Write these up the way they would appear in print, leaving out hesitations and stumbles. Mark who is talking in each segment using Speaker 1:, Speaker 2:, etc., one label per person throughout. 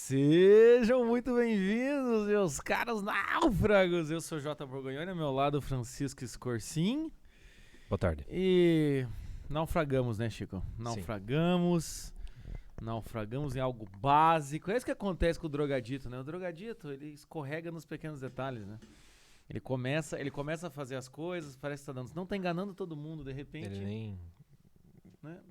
Speaker 1: Sejam muito bem-vindos, meus caros náufragos. Eu sou Jota Borgonhoni, ao meu lado Francisco Scorsin.
Speaker 2: Boa tarde.
Speaker 1: E naufragamos, né, Chico? Naufragamos em algo básico. É isso que acontece com o drogadito, né? O drogadito, ele escorrega nos pequenos detalhes, né? Ele começa a fazer as coisas, parece que tá dando... Não tá enganando todo mundo, de repente...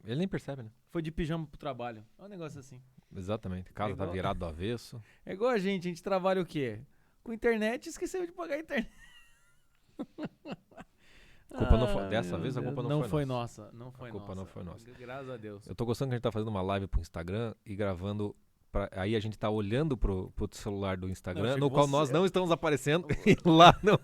Speaker 2: Ele nem percebe, né?
Speaker 1: Foi de pijama pro trabalho. É um negócio assim.
Speaker 2: Exatamente. Casa tá virado do avesso.
Speaker 1: É igual a gente trabalha o quê? Com internet e esqueceu de pagar a internet.
Speaker 2: A culpa não foi... Dessa vez a culpa não foi
Speaker 1: nossa. Não foi nossa.
Speaker 2: A culpa não foi nossa.
Speaker 1: Graças a Deus.
Speaker 2: Eu tô gostando que a gente tá fazendo uma live pro Instagram e gravando... Aí a gente tá olhando pro celular do Instagram, no qual nós não estamos aparecendo. E lá não...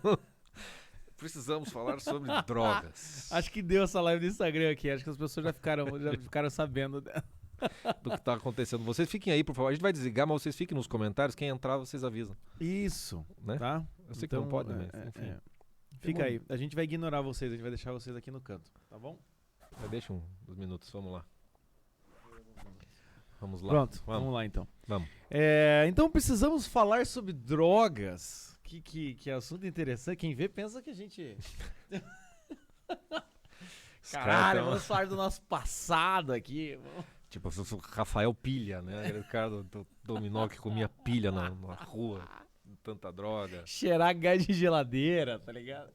Speaker 2: Precisamos falar sobre drogas.
Speaker 1: Acho que deu essa live do Instagram aqui. Acho que as pessoas já ficaram sabendo
Speaker 2: do que tá acontecendo. Vocês fiquem aí, por favor. A gente vai desligar, mas vocês fiquem nos comentários. Quem entrar, vocês avisam.
Speaker 1: Isso,
Speaker 2: né?
Speaker 1: Tá?
Speaker 2: Eu sei que não pode, mas enfim.
Speaker 1: Fica aí. A gente vai ignorar vocês. A gente vai deixar vocês aqui no canto. Tá bom?
Speaker 2: Deixa uns minutos. Vamos lá. Vamos lá.
Speaker 1: Pronto. Vamos lá, então.
Speaker 2: Vamos.
Speaker 1: Então precisamos falar sobre drogas. Que assunto interessante. Quem vê pensa que a gente... Caralho, vamos falar do nosso passado aqui.
Speaker 2: Tipo, o Rafael Pilha, né? Aquele cara do dominó que comia pilha na rua. Tanta droga.
Speaker 1: Cheirar gás de geladeira, tá ligado?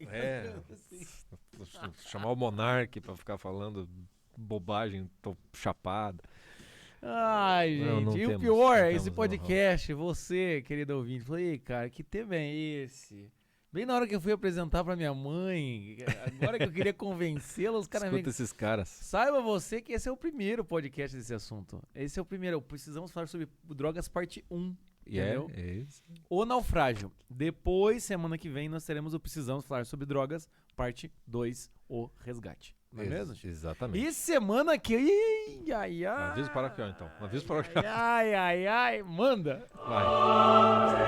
Speaker 2: Chamar o Monark pra ficar falando bobagem, tô chapado.
Speaker 1: Ai, gente,
Speaker 2: não
Speaker 1: e
Speaker 2: temos,
Speaker 1: o pior, esse podcast, você, querido ouvinte, falei, cara, que tema é esse? Bem na hora que eu fui apresentar pra minha mãe, agora que eu queria convencê-la, os caras...
Speaker 2: Escuta esses caras.
Speaker 1: Saiba você que esse é o primeiro podcast desse assunto. Esse é o primeiro, precisamos falar sobre drogas parte 1. Entendeu?
Speaker 2: É isso.
Speaker 1: O naufrágio. Depois, semana que vem, nós teremos o Precisamos Falar sobre Drogas, parte 2, o resgate. Não é mesmo?
Speaker 2: Exatamente.
Speaker 1: E semana que... Ai.
Speaker 2: Aviso paroquial, então. Aviso paroquial.
Speaker 1: Ai. Manda.
Speaker 2: Vai.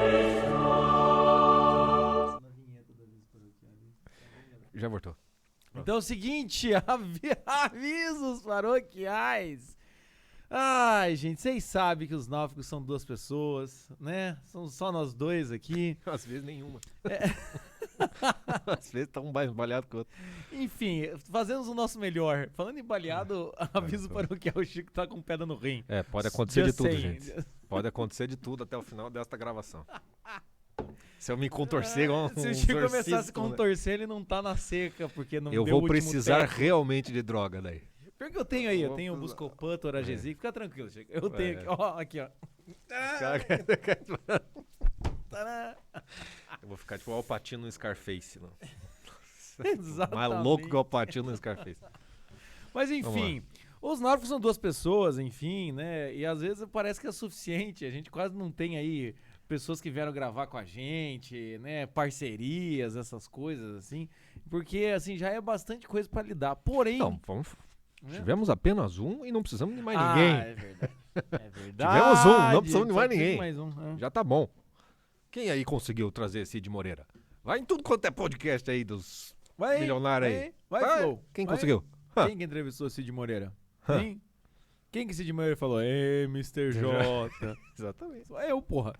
Speaker 2: Já voltou.
Speaker 1: Então é o seguinte, avisos paroquiais. Ai, gente, vocês sabem que os náufragos são duas pessoas, né? São só nós dois aqui.
Speaker 2: Às vezes nenhuma. Às vezes tá um mais baleado que o outro.
Speaker 1: Enfim, fazemos o nosso melhor. Falando em baleado, aviso paroquial, o Chico tá com pedra no rim.
Speaker 2: Pode acontecer de tudo, gente. Pode acontecer de tudo até o final desta gravação. Se eu me contorcer igual
Speaker 1: se o Chico começar a se contorcer, ele não tá na seca, porque não deu o último
Speaker 2: Eu vou precisar
Speaker 1: teco.
Speaker 2: Realmente de droga daí.
Speaker 1: Pior que eu tenho aí, eu tenho o Buscopan, Toragesic, fica tranquilo, Chico. Eu tenho aqui, ó.
Speaker 2: Eu vou ficar tipo o Alpatino no Scarface, não.
Speaker 1: Exatamente.
Speaker 2: Mais louco que o Alpatino no Scarface.
Speaker 1: Mas enfim, os náufragos são duas pessoas, enfim, né? E às vezes parece que é suficiente, a gente quase não tem aí pessoas que vieram gravar com a gente, né? Parcerias, essas coisas assim, porque assim já é bastante coisa pra lidar. Porém,
Speaker 2: não, tivemos apenas um e não precisamos de mais ninguém.
Speaker 1: É verdade. É verdade.
Speaker 2: Tivemos um, não precisamos de mais ninguém.
Speaker 1: Mais um,
Speaker 2: Já tá bom. Quem aí conseguiu trazer Cid Moreira? Vai em tudo quanto é podcast aí dos milionários aí.
Speaker 1: Vai, Flow.
Speaker 2: Quem conseguiu?
Speaker 1: Quem que entrevistou o Cid Moreira? Quem que Cid Moreira falou? Mr. J.
Speaker 2: Exatamente.
Speaker 1: Só eu, porra.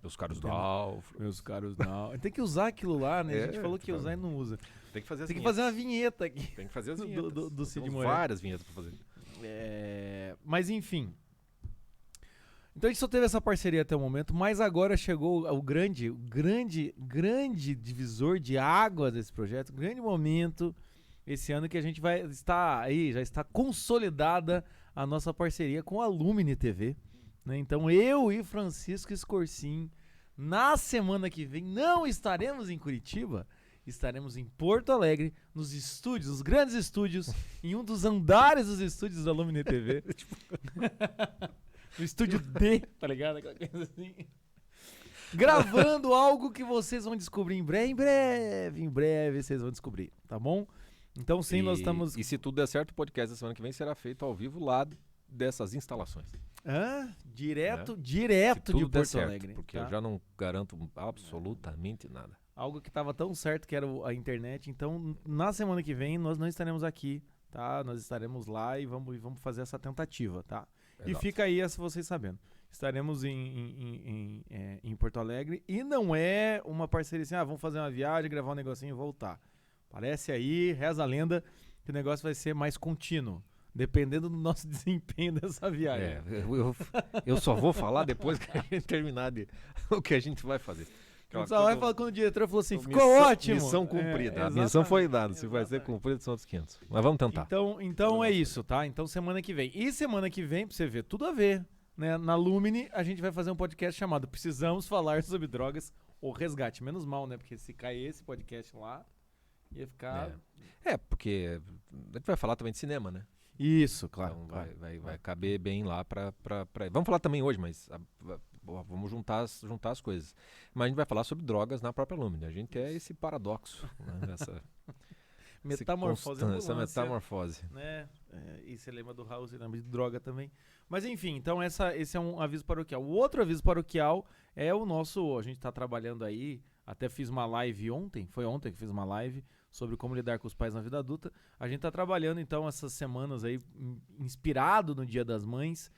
Speaker 2: Meus caros náufragos.
Speaker 1: Meus caros náufragos. Tem que usar aquilo lá, né? A gente falou que ia usar e não usa.
Speaker 2: Tem que fazer as
Speaker 1: Tem que fazer uma vinheta aqui.
Speaker 2: Tem que fazer as vinhetas.
Speaker 1: Do Cid
Speaker 2: Tem
Speaker 1: Moreira.
Speaker 2: várias vinhetas pra fazer.
Speaker 1: Mas enfim. Então a gente só teve essa parceria até o momento, mas agora chegou o grande divisor de água desse projeto, grande momento esse ano que a gente vai estar aí, já está consolidada a nossa parceria com a Lumine TV, né? Então eu e Francisco Scorsin, na semana que vem, não estaremos em Curitiba, estaremos em Porto Alegre, nos estúdios, os grandes estúdios, em um dos andares dos estúdios da Lumine TV. No estúdio D, tá ligado? Aquela coisa assim. Gravando algo que vocês vão descobrir em breve vocês vão descobrir, tá bom? Então sim, nós estamos...
Speaker 2: E se tudo der certo, o podcast da semana que vem será feito ao vivo lá dessas instalações.
Speaker 1: Direto
Speaker 2: de
Speaker 1: Porto
Speaker 2: certo,
Speaker 1: Alegre.
Speaker 2: Porque
Speaker 1: tá?
Speaker 2: eu já não garanto absolutamente nada.
Speaker 1: Algo que tava tão certo que era a internet. Então, na semana que vem, nós não estaremos aqui, tá? Nós estaremos lá e vamos fazer essa tentativa, tá? E fica aí essa vocês sabendo. Estaremos em Porto Alegre e não é uma parceria assim, vamos fazer uma viagem, gravar um negocinho e voltar. Parece aí, reza a lenda, que o negócio vai ser mais contínuo, dependendo do nosso desempenho dessa viagem.
Speaker 2: Eu só vou falar depois que a gente terminar o que a gente vai fazer.
Speaker 1: Só vai falar quando o diretor falou assim, ficou ótimo.
Speaker 2: Missão cumprida. A missão foi dada. Se vai ser cumprida, são outros 500. Mas vamos tentar.
Speaker 1: Então é isso, tá? Então semana que vem. E semana que vem, pra você ver, tudo a ver. Né? Na Lumine, a gente vai fazer um podcast chamado Precisamos Falar sobre Drogas ou Resgate. Menos mal, né? Porque se cair esse podcast lá, ia ficar...
Speaker 2: Porque a gente vai falar também de cinema, né?
Speaker 1: Isso, claro.
Speaker 2: Então
Speaker 1: claro.
Speaker 2: vai caber bem lá pra... Vamos falar também hoje, mas vamos juntar as coisas. Mas a gente vai falar sobre drogas na própria Lumine. A gente é esse paradoxo, né? Essa metamorfose.
Speaker 1: Né? E você lembra do Raul, você lembra de droga também. Mas enfim, então esse é um aviso paroquial. O outro aviso paroquial é o nosso... A gente está trabalhando aí, até fiz uma live ontem, foi ontem que fiz uma live sobre como lidar com os pais na vida adulta. A gente está trabalhando então essas semanas aí, inspirado no Dia das Mães,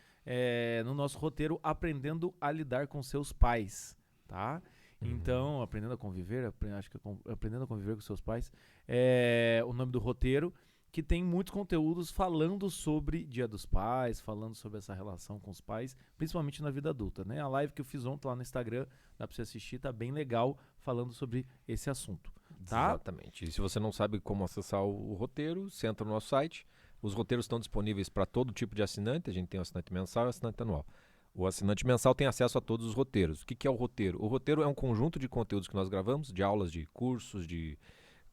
Speaker 1: no nosso roteiro Aprendendo a Lidar com Seus Pais, tá? Então, aprendendo a conviver, aprendendo a conviver com seus pais, é o nome do roteiro, que tem muitos conteúdos falando sobre Dia dos Pais, falando sobre essa relação com os pais, principalmente na vida adulta, né? A live que eu fiz ontem lá no Instagram, dá pra você assistir, tá bem legal, falando sobre esse assunto, tá?
Speaker 2: Exatamente. E se você não sabe como acessar o roteiro, você entra no nosso site. Os roteiros estão disponíveis para todo tipo de assinante. A gente tem o assinante mensal e o assinante anual. O assinante mensal tem acesso a todos os roteiros. O que é o roteiro? O roteiro é um conjunto de conteúdos que nós gravamos, de aulas, de cursos, de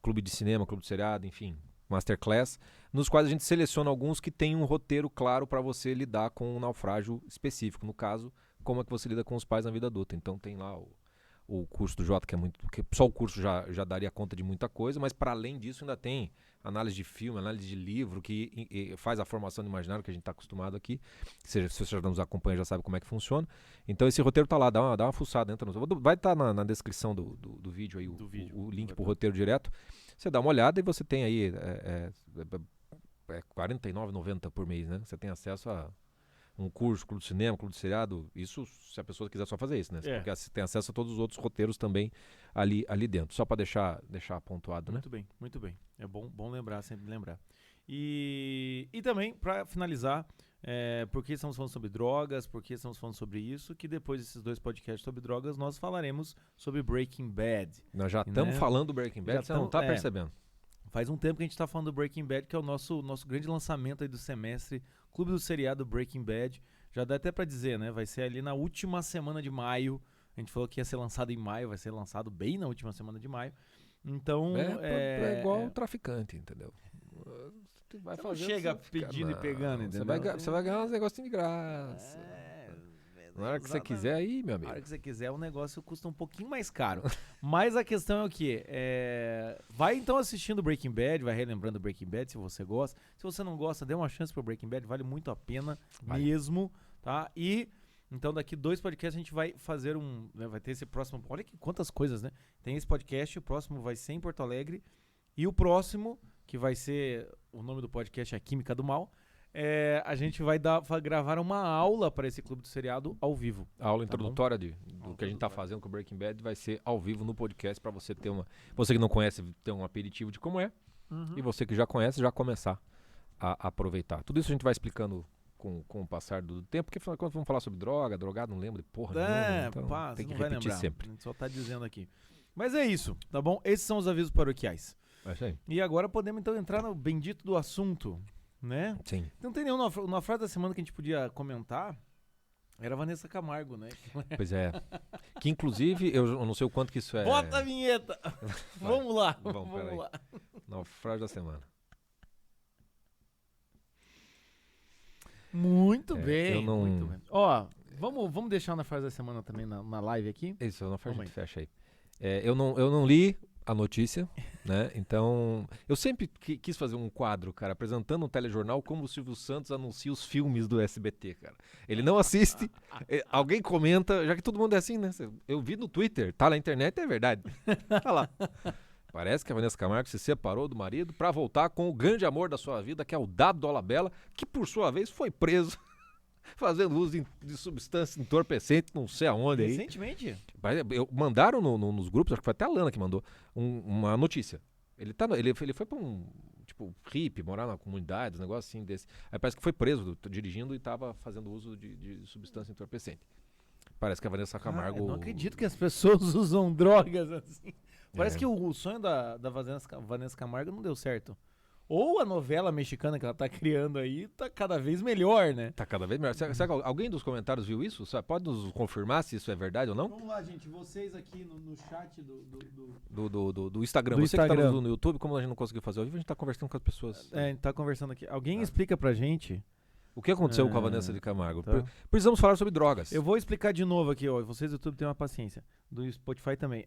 Speaker 2: clube de cinema, clube de seriado, enfim, masterclass, nos quais a gente seleciona alguns que têm um roteiro claro para você lidar com um naufrágio específico. No caso, como é que você lida com os pais na vida adulta. Então tem lá o curso do Jota, que só o curso já daria conta de muita coisa, mas para além disso ainda tem análise de filme, análise de livro, que faz a formação do imaginário que a gente está acostumado aqui. Se você já nos acompanha, já sabe como é que funciona. Então esse roteiro está lá, dá uma fuçada, entra vai estar na descrição do vídeo aí, o link para o roteiro direto. Você dá uma olhada e você tem aí R$ 49,90 por mês, né? Você tem acesso a um curso, clube de cinema, clube de seriado, isso se a pessoa quiser só fazer isso, né? Porque você tem acesso a todos os outros roteiros também ali dentro, só para deixar pontuado, né?
Speaker 1: Muito bem. É bom lembrar, sempre lembrar. E também, para finalizar, por que estamos falando sobre drogas, por que estamos falando sobre isso, que depois desses 2 podcasts sobre drogas, nós falaremos sobre Breaking Bad.
Speaker 2: Nós já estamos falando do Breaking Bad, você não está percebendo.
Speaker 1: Faz um tempo que a gente está falando do Breaking Bad, que é o nosso grande lançamento aí do semestre, Clube do Seriado Breaking Bad. Já dá até para dizer, né? Vai ser ali na última semana de maio. A gente falou que ia ser lançado em maio, vai ser lançado bem na última semana de maio. Então...
Speaker 2: É igual o traficante, entendeu?
Speaker 1: Você vai fazer, chega pedindo e pegando, entendeu?
Speaker 2: Você vai ganhar uns negocinhos de graça. Na hora que você quiser aí, meu amigo.
Speaker 1: Na hora que você quiser, o negócio custa um pouquinho mais caro. Mas a questão é o quê? Vai então assistindo Breaking Bad, vai relembrando Breaking Bad se você gosta. Se você não gosta, dê uma chance pro Breaking Bad, vale muito a pena mesmo, tá? E então daqui 2 podcasts a gente vai fazer vai ter esse próximo, olha que quantas coisas, né? Tem esse podcast, o próximo vai ser em Porto Alegre e o próximo, que vai ser, o nome do podcast é Química do Mal, a gente vai gravar uma aula para esse Clube do Seriado ao vivo.
Speaker 2: A aula introdutória do que a gente está fazendo com o Breaking Bad vai ser ao vivo no podcast para você ter você que não conhece, ter um aperitivo de como é, e você que já conhece, já começar a aproveitar. Tudo isso a gente vai explicando com o passar do tempo, porque quando vamos falar sobre drogado, não lembro de porra nenhuma, então tem que repetir sempre.
Speaker 1: A gente só tá dizendo aqui. Mas é isso, tá bom? Esses são os avisos paroquiais.
Speaker 2: É isso aí.
Speaker 1: E agora podemos então entrar no bendito do assunto, né?
Speaker 2: Sim.
Speaker 1: Não tem nenhum naufrágio da semana que a gente podia comentar. Era a Vanessa Camargo, né?
Speaker 2: Pois é. Que inclusive, eu não sei o quanto que isso é.
Speaker 1: Bota a vinheta! Vamos lá.
Speaker 2: Vamos lá. Naufrágio da semana.
Speaker 1: Muito bem. Muito bem. Ó, vamos deixar a naufrágio da semana também na live aqui?
Speaker 2: Isso, a naufrágio a gente fecha aí. Eu não li a notícia, né? Então, eu sempre quis fazer um quadro, cara, apresentando um telejornal como o Silvio Santos anuncia os filmes do SBT, cara. Ele não assiste, alguém comenta, já que todo mundo é assim, né? Eu vi no Twitter, tá na internet, é verdade. Tá lá. Parece que a Vanessa Camargo se separou do marido pra voltar com o grande amor da sua vida, que é o Dado Dolabella, que por sua vez foi preso fazendo uso de substância entorpecente, não sei aonde aí.
Speaker 1: Recentemente?
Speaker 2: Mandaram nos grupos, acho que foi até a Lana que mandou, uma notícia. Ele foi pra um, tipo, hippie, morar na comunidade, um negócio assim desse. Aí parece que foi preso dirigindo e tava fazendo uso de substância entorpecente. Parece que a Vanessa Camargo...
Speaker 1: eu não acredito que as pessoas usam drogas assim. Parece que o sonho da Vanessa Camargo não deu certo. Ou a novela mexicana que ela tá criando aí tá cada vez melhor, né?
Speaker 2: Tá cada vez melhor. Será que alguém dos comentários viu isso? Pode nos confirmar se isso é verdade ou não?
Speaker 1: Vamos lá, gente. Vocês aqui no chat
Speaker 2: Do Instagram. Você que tá no YouTube, como a gente não conseguiu fazer ao vivo, a gente tá conversando com as pessoas.
Speaker 1: A gente tá conversando aqui. Alguém explica pra gente...
Speaker 2: O que aconteceu com a Vanessa de Camargo?
Speaker 1: Tá.
Speaker 2: Precisamos falar sobre drogas.
Speaker 1: Eu vou explicar de novo aqui, ó. Vocês do YouTube têm uma paciência. Do Spotify também.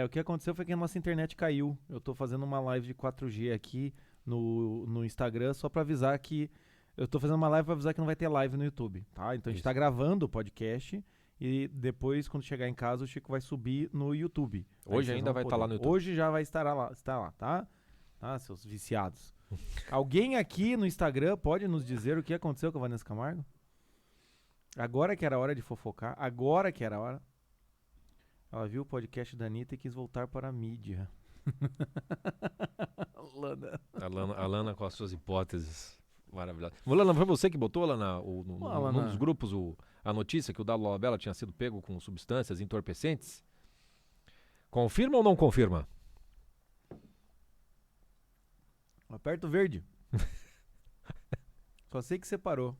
Speaker 1: O que aconteceu foi que a nossa internet caiu. Eu tô fazendo uma live de 4G aqui no Instagram, só pra avisar que... Eu tô fazendo uma live pra avisar que não vai ter live no YouTube, tá? Então a gente tá gravando o podcast e depois, quando chegar em casa, o Chico vai subir no YouTube.
Speaker 2: Hoje ainda vai estar lá no YouTube.
Speaker 1: Hoje já vai estar lá, tá? Tá, seus viciados. Alguém aqui no Instagram pode nos dizer o que aconteceu com a Vanessa Camargo? Agora que era a hora de fofocar. Agora que era a hora. Ela viu o podcast da Anitta e quis voltar para a mídia.
Speaker 2: A Lana com as suas hipóteses maravilhosas. Lana, foi você que botou lá num dos grupos a notícia que o Dado Dolabella tinha sido pego com substâncias entorpecentes? Confirma ou não confirma?
Speaker 1: Aperta o verde. Só sei que separou.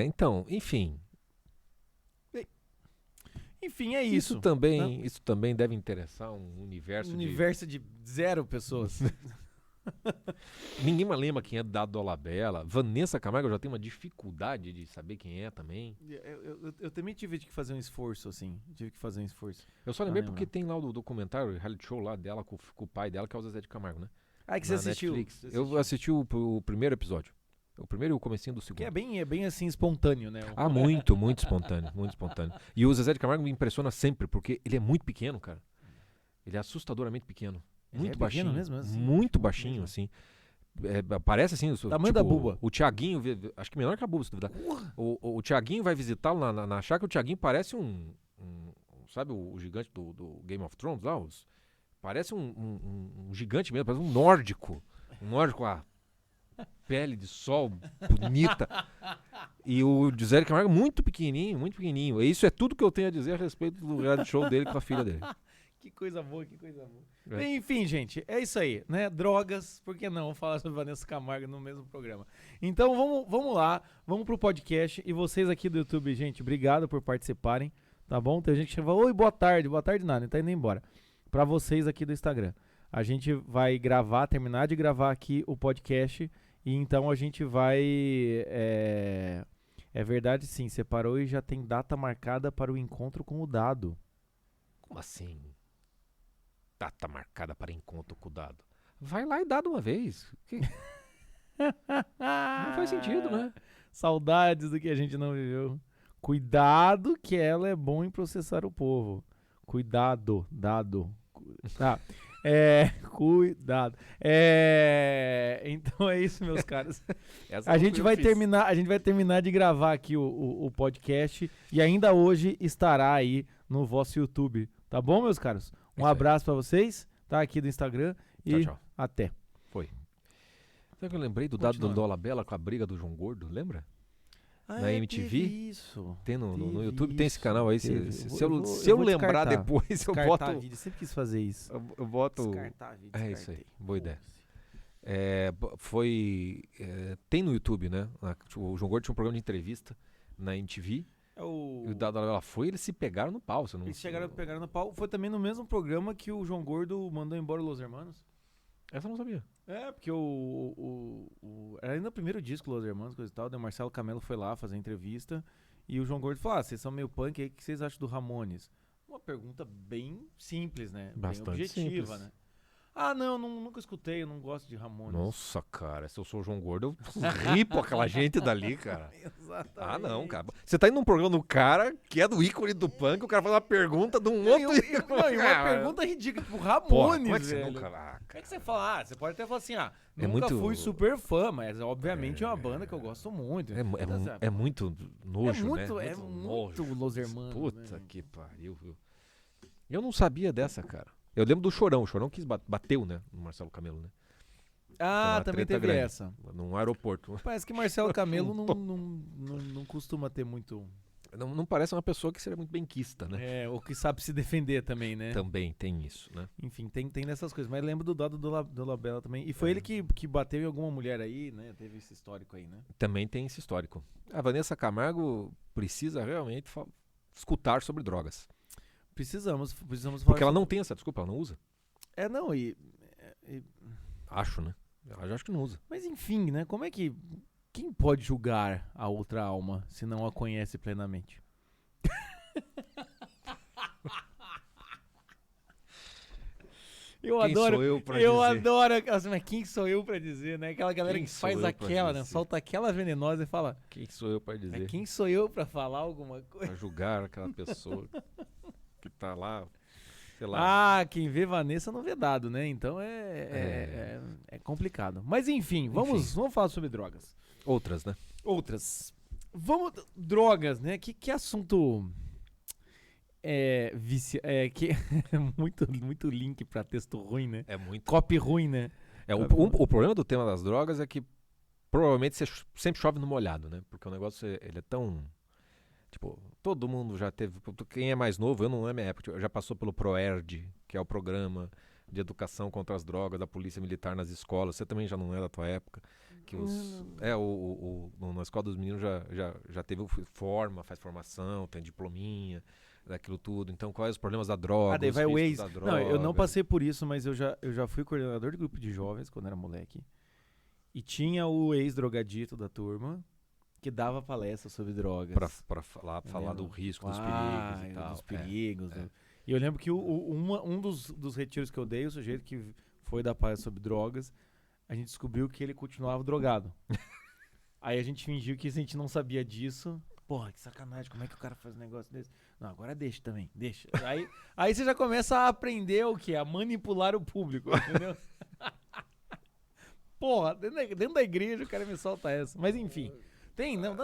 Speaker 2: Então, enfim.
Speaker 1: Enfim, é isso.
Speaker 2: Isso também deve interessar um universo
Speaker 1: de 0 pessoas.
Speaker 2: Ninguém mais lembra quem é Dado Dolabella. Vanessa Camargo já tem uma dificuldade de saber quem é também.
Speaker 1: Eu também tive que fazer um esforço, assim.
Speaker 2: Eu só lembrei porque tem lá o documentário, o reality show lá dela com o pai dela, que é o Zezé de Camargo, né?
Speaker 1: Que você assistiu.
Speaker 2: Eu assisti o primeiro episódio. O primeiro e o comecinho do segundo.
Speaker 1: Que é bem assim, espontâneo, né?
Speaker 2: Muito espontâneo, muito espontâneo. E o Zezé de Camargo me impressiona sempre, porque ele é muito pequeno, cara. Ele é assustadoramente pequeno. Muito baixinho.
Speaker 1: Mesmo, assim,
Speaker 2: muito baixinho, assim. Parece assim...
Speaker 1: Tamanho da Buba.
Speaker 2: O Thiaguinho, acho que menor que a Buba, se duvidar. O Thiaguinho vai visitá-lo na chácara, o Thiaguinho parece sabe o gigante do Game of Thrones lá? Parece um gigante mesmo, parece um nórdico. Um nórdico com a pele de sol bonita. E o Zezé de Camargo muito pequenininho, muito pequenininho. E isso é tudo que eu tenho a dizer a respeito do reality show dele com a filha dele.
Speaker 1: Que coisa boa. Enfim, gente, é isso aí, né? Drogas, por que não falar sobre Vanessa Camargo no mesmo programa? Então vamos lá, vamos pro podcast. E vocês aqui do YouTube, gente, obrigado por participarem, tá bom? Tem gente que fala, oi, boa tarde nada, não tá indo embora. Pra vocês aqui do Instagram, a gente vai terminar de gravar aqui o podcast e então a gente vai... É verdade, sim, separou e já tem data marcada para o encontro com o Dado.
Speaker 2: Como assim? Data marcada para encontro com o Dado. Vai lá e dá de uma vez. Não faz sentido, né?
Speaker 1: Saudades do que a gente não viveu. Cuidado que ela é bom em processar o povo. Cuidado, dado. Cuidado. Então é isso, meus caras. A gente vai terminar de gravar aqui o podcast e ainda hoje estará aí no vosso YouTube. Tá bom, meus caros? Um abraço pra vocês, tá? Aqui do Instagram. E
Speaker 2: tchau.
Speaker 1: Até.
Speaker 2: Foi. Sabe que eu lembrei do Dado Dolabella com a briga do João Gordo, lembra? Na MTV.
Speaker 1: Isso.
Speaker 2: Tem no YouTube, tem esse canal aí. Se eu lembrar depois, eu boto.
Speaker 1: Vídeo. Sempre quis fazer isso.
Speaker 2: Eu boto.
Speaker 1: Descartar vídeo.
Speaker 2: É isso aí. Boa ideia. Tem no YouTube, né? O João Gordo tinha um programa de entrevista na MTV. E o Dado Dolabella eles se pegaram no pau.
Speaker 1: Eles pegaram no pau. Foi também no mesmo programa que o João Gordo mandou embora o Los Hermanos.
Speaker 2: Essa eu não sabia.
Speaker 1: Porque era ainda o primeiro disco, Los Hermanos, coisa e tal. O Marcelo Camelo foi lá fazer entrevista. E o João Gordo falou: vocês são meio punk aí, o que vocês acham do Ramones? Uma pergunta bem simples, né?
Speaker 2: Bastante
Speaker 1: bem objetiva,
Speaker 2: simples.
Speaker 1: né? Ah, não, nunca escutei, eu não gosto de Ramones.
Speaker 2: Nossa, cara, se eu sou o João Gordo, eu ripo aquela gente dali, cara.
Speaker 1: Exatamente.
Speaker 2: Ah, não, cara. Você tá indo num programa do cara que é do ícone do punk, o cara faz uma pergunta de um
Speaker 1: Não,
Speaker 2: outro...
Speaker 1: e uma pergunta ridícula, tipo, Ramones,
Speaker 2: Porra, como é que você
Speaker 1: velho.
Speaker 2: nunca...
Speaker 1: Como é que você fala? Você pode até falar assim,
Speaker 2: É
Speaker 1: nunca
Speaker 2: muito-
Speaker 1: fui super fã, mas obviamente é uma banda que eu gosto muito.
Speaker 2: É muito nojo,
Speaker 1: muito,
Speaker 2: né?
Speaker 1: é muito Los Hermanos,
Speaker 2: Puta
Speaker 1: né?
Speaker 2: que pariu, viu? Eu não sabia dessa, cara. Eu lembro do Chorão. O Chorão bateu, né? No Marcelo Camelo, né?
Speaker 1: Ah,
Speaker 2: uma
Speaker 1: também
Speaker 2: treta
Speaker 1: teve
Speaker 2: grande.
Speaker 1: essa.
Speaker 2: Num aeroporto.
Speaker 1: Parece que Marcelo Camelo não costuma ter muito...
Speaker 2: Não parece uma pessoa que seria muito benquista, né?
Speaker 1: ou que sabe se defender também, né?
Speaker 2: Também tem isso, né?
Speaker 1: Enfim, tem dessas coisas. Mas lembro do Dado do Labella também. E foi ele que bateu em alguma mulher aí, né? Teve esse histórico aí, né?
Speaker 2: Também tem esse histórico. A Vanessa Camargo precisa realmente escutar sobre drogas.
Speaker 1: Precisamos falar
Speaker 2: Porque ela
Speaker 1: sobre-
Speaker 2: não tem essa desculpa, ela não usa.
Speaker 1: Não,
Speaker 2: Acho, né? Ela já acho que não usa.
Speaker 1: mas enfim, né? Como é que... Quem pode julgar a outra alma se não a conhece plenamente? Eu
Speaker 2: Quem
Speaker 1: adoro...
Speaker 2: sou eu pra
Speaker 1: Eu
Speaker 2: dizer?
Speaker 1: adoro... Assim, mas quem sou eu pra dizer, né? Aquela galera
Speaker 2: Quem
Speaker 1: que
Speaker 2: sou
Speaker 1: faz
Speaker 2: eu pra
Speaker 1: aquela, né?
Speaker 2: dizer?
Speaker 1: Solta aquela venenosa e fala...
Speaker 2: Quem sou eu pra dizer?
Speaker 1: Mas quem sou eu pra falar alguma coisa?
Speaker 2: Pra julgar aquela pessoa que tá lá, sei lá.
Speaker 1: Ah, quem vê Vanessa não vê dado, né? Então é complicado. Mas enfim, vamos falar sobre drogas.
Speaker 2: Outras, né?
Speaker 1: Outras. Drogas, né? Que assunto que é muito link pra texto ruim, né?
Speaker 2: É muito.
Speaker 1: Copy ruim, né?
Speaker 2: O problema do tema das drogas é que provavelmente você sempre chove no molhado, né? Porque o negócio ele é tão... Tipo, todo mundo já teve... Quem é mais novo, eu não é minha época, já passou pelo ProERD, que é o programa de educação contra as drogas da Polícia Militar nas escolas. Você também já não é da tua época. Que na escola dos meninos já teve faz formação, tem diplominha, daquilo tudo. Então, quais os problemas da droga?
Speaker 1: Daí vai o ex.
Speaker 2: da droga?
Speaker 1: Não, eu não passei por isso, mas eu já fui coordenador de grupo de jovens quando era moleque. E tinha o ex-drogadito da turma que dava palestra sobre drogas.
Speaker 2: Pra falar do risco, dos perigos e tal.
Speaker 1: Dos perigos. E eu lembro que um dos retiros que eu dei, o sujeito que foi dar palestra sobre drogas, a gente descobriu que ele continuava drogado. Aí a gente fingiu que a gente não sabia disso. Porra, que sacanagem, como é que o cara faz um negócio desse? Não, agora deixa também, deixa. Aí você já começa a aprender o quê? A manipular o público, entendeu? Porra, dentro da igreja o cara me solta essa. Mas enfim,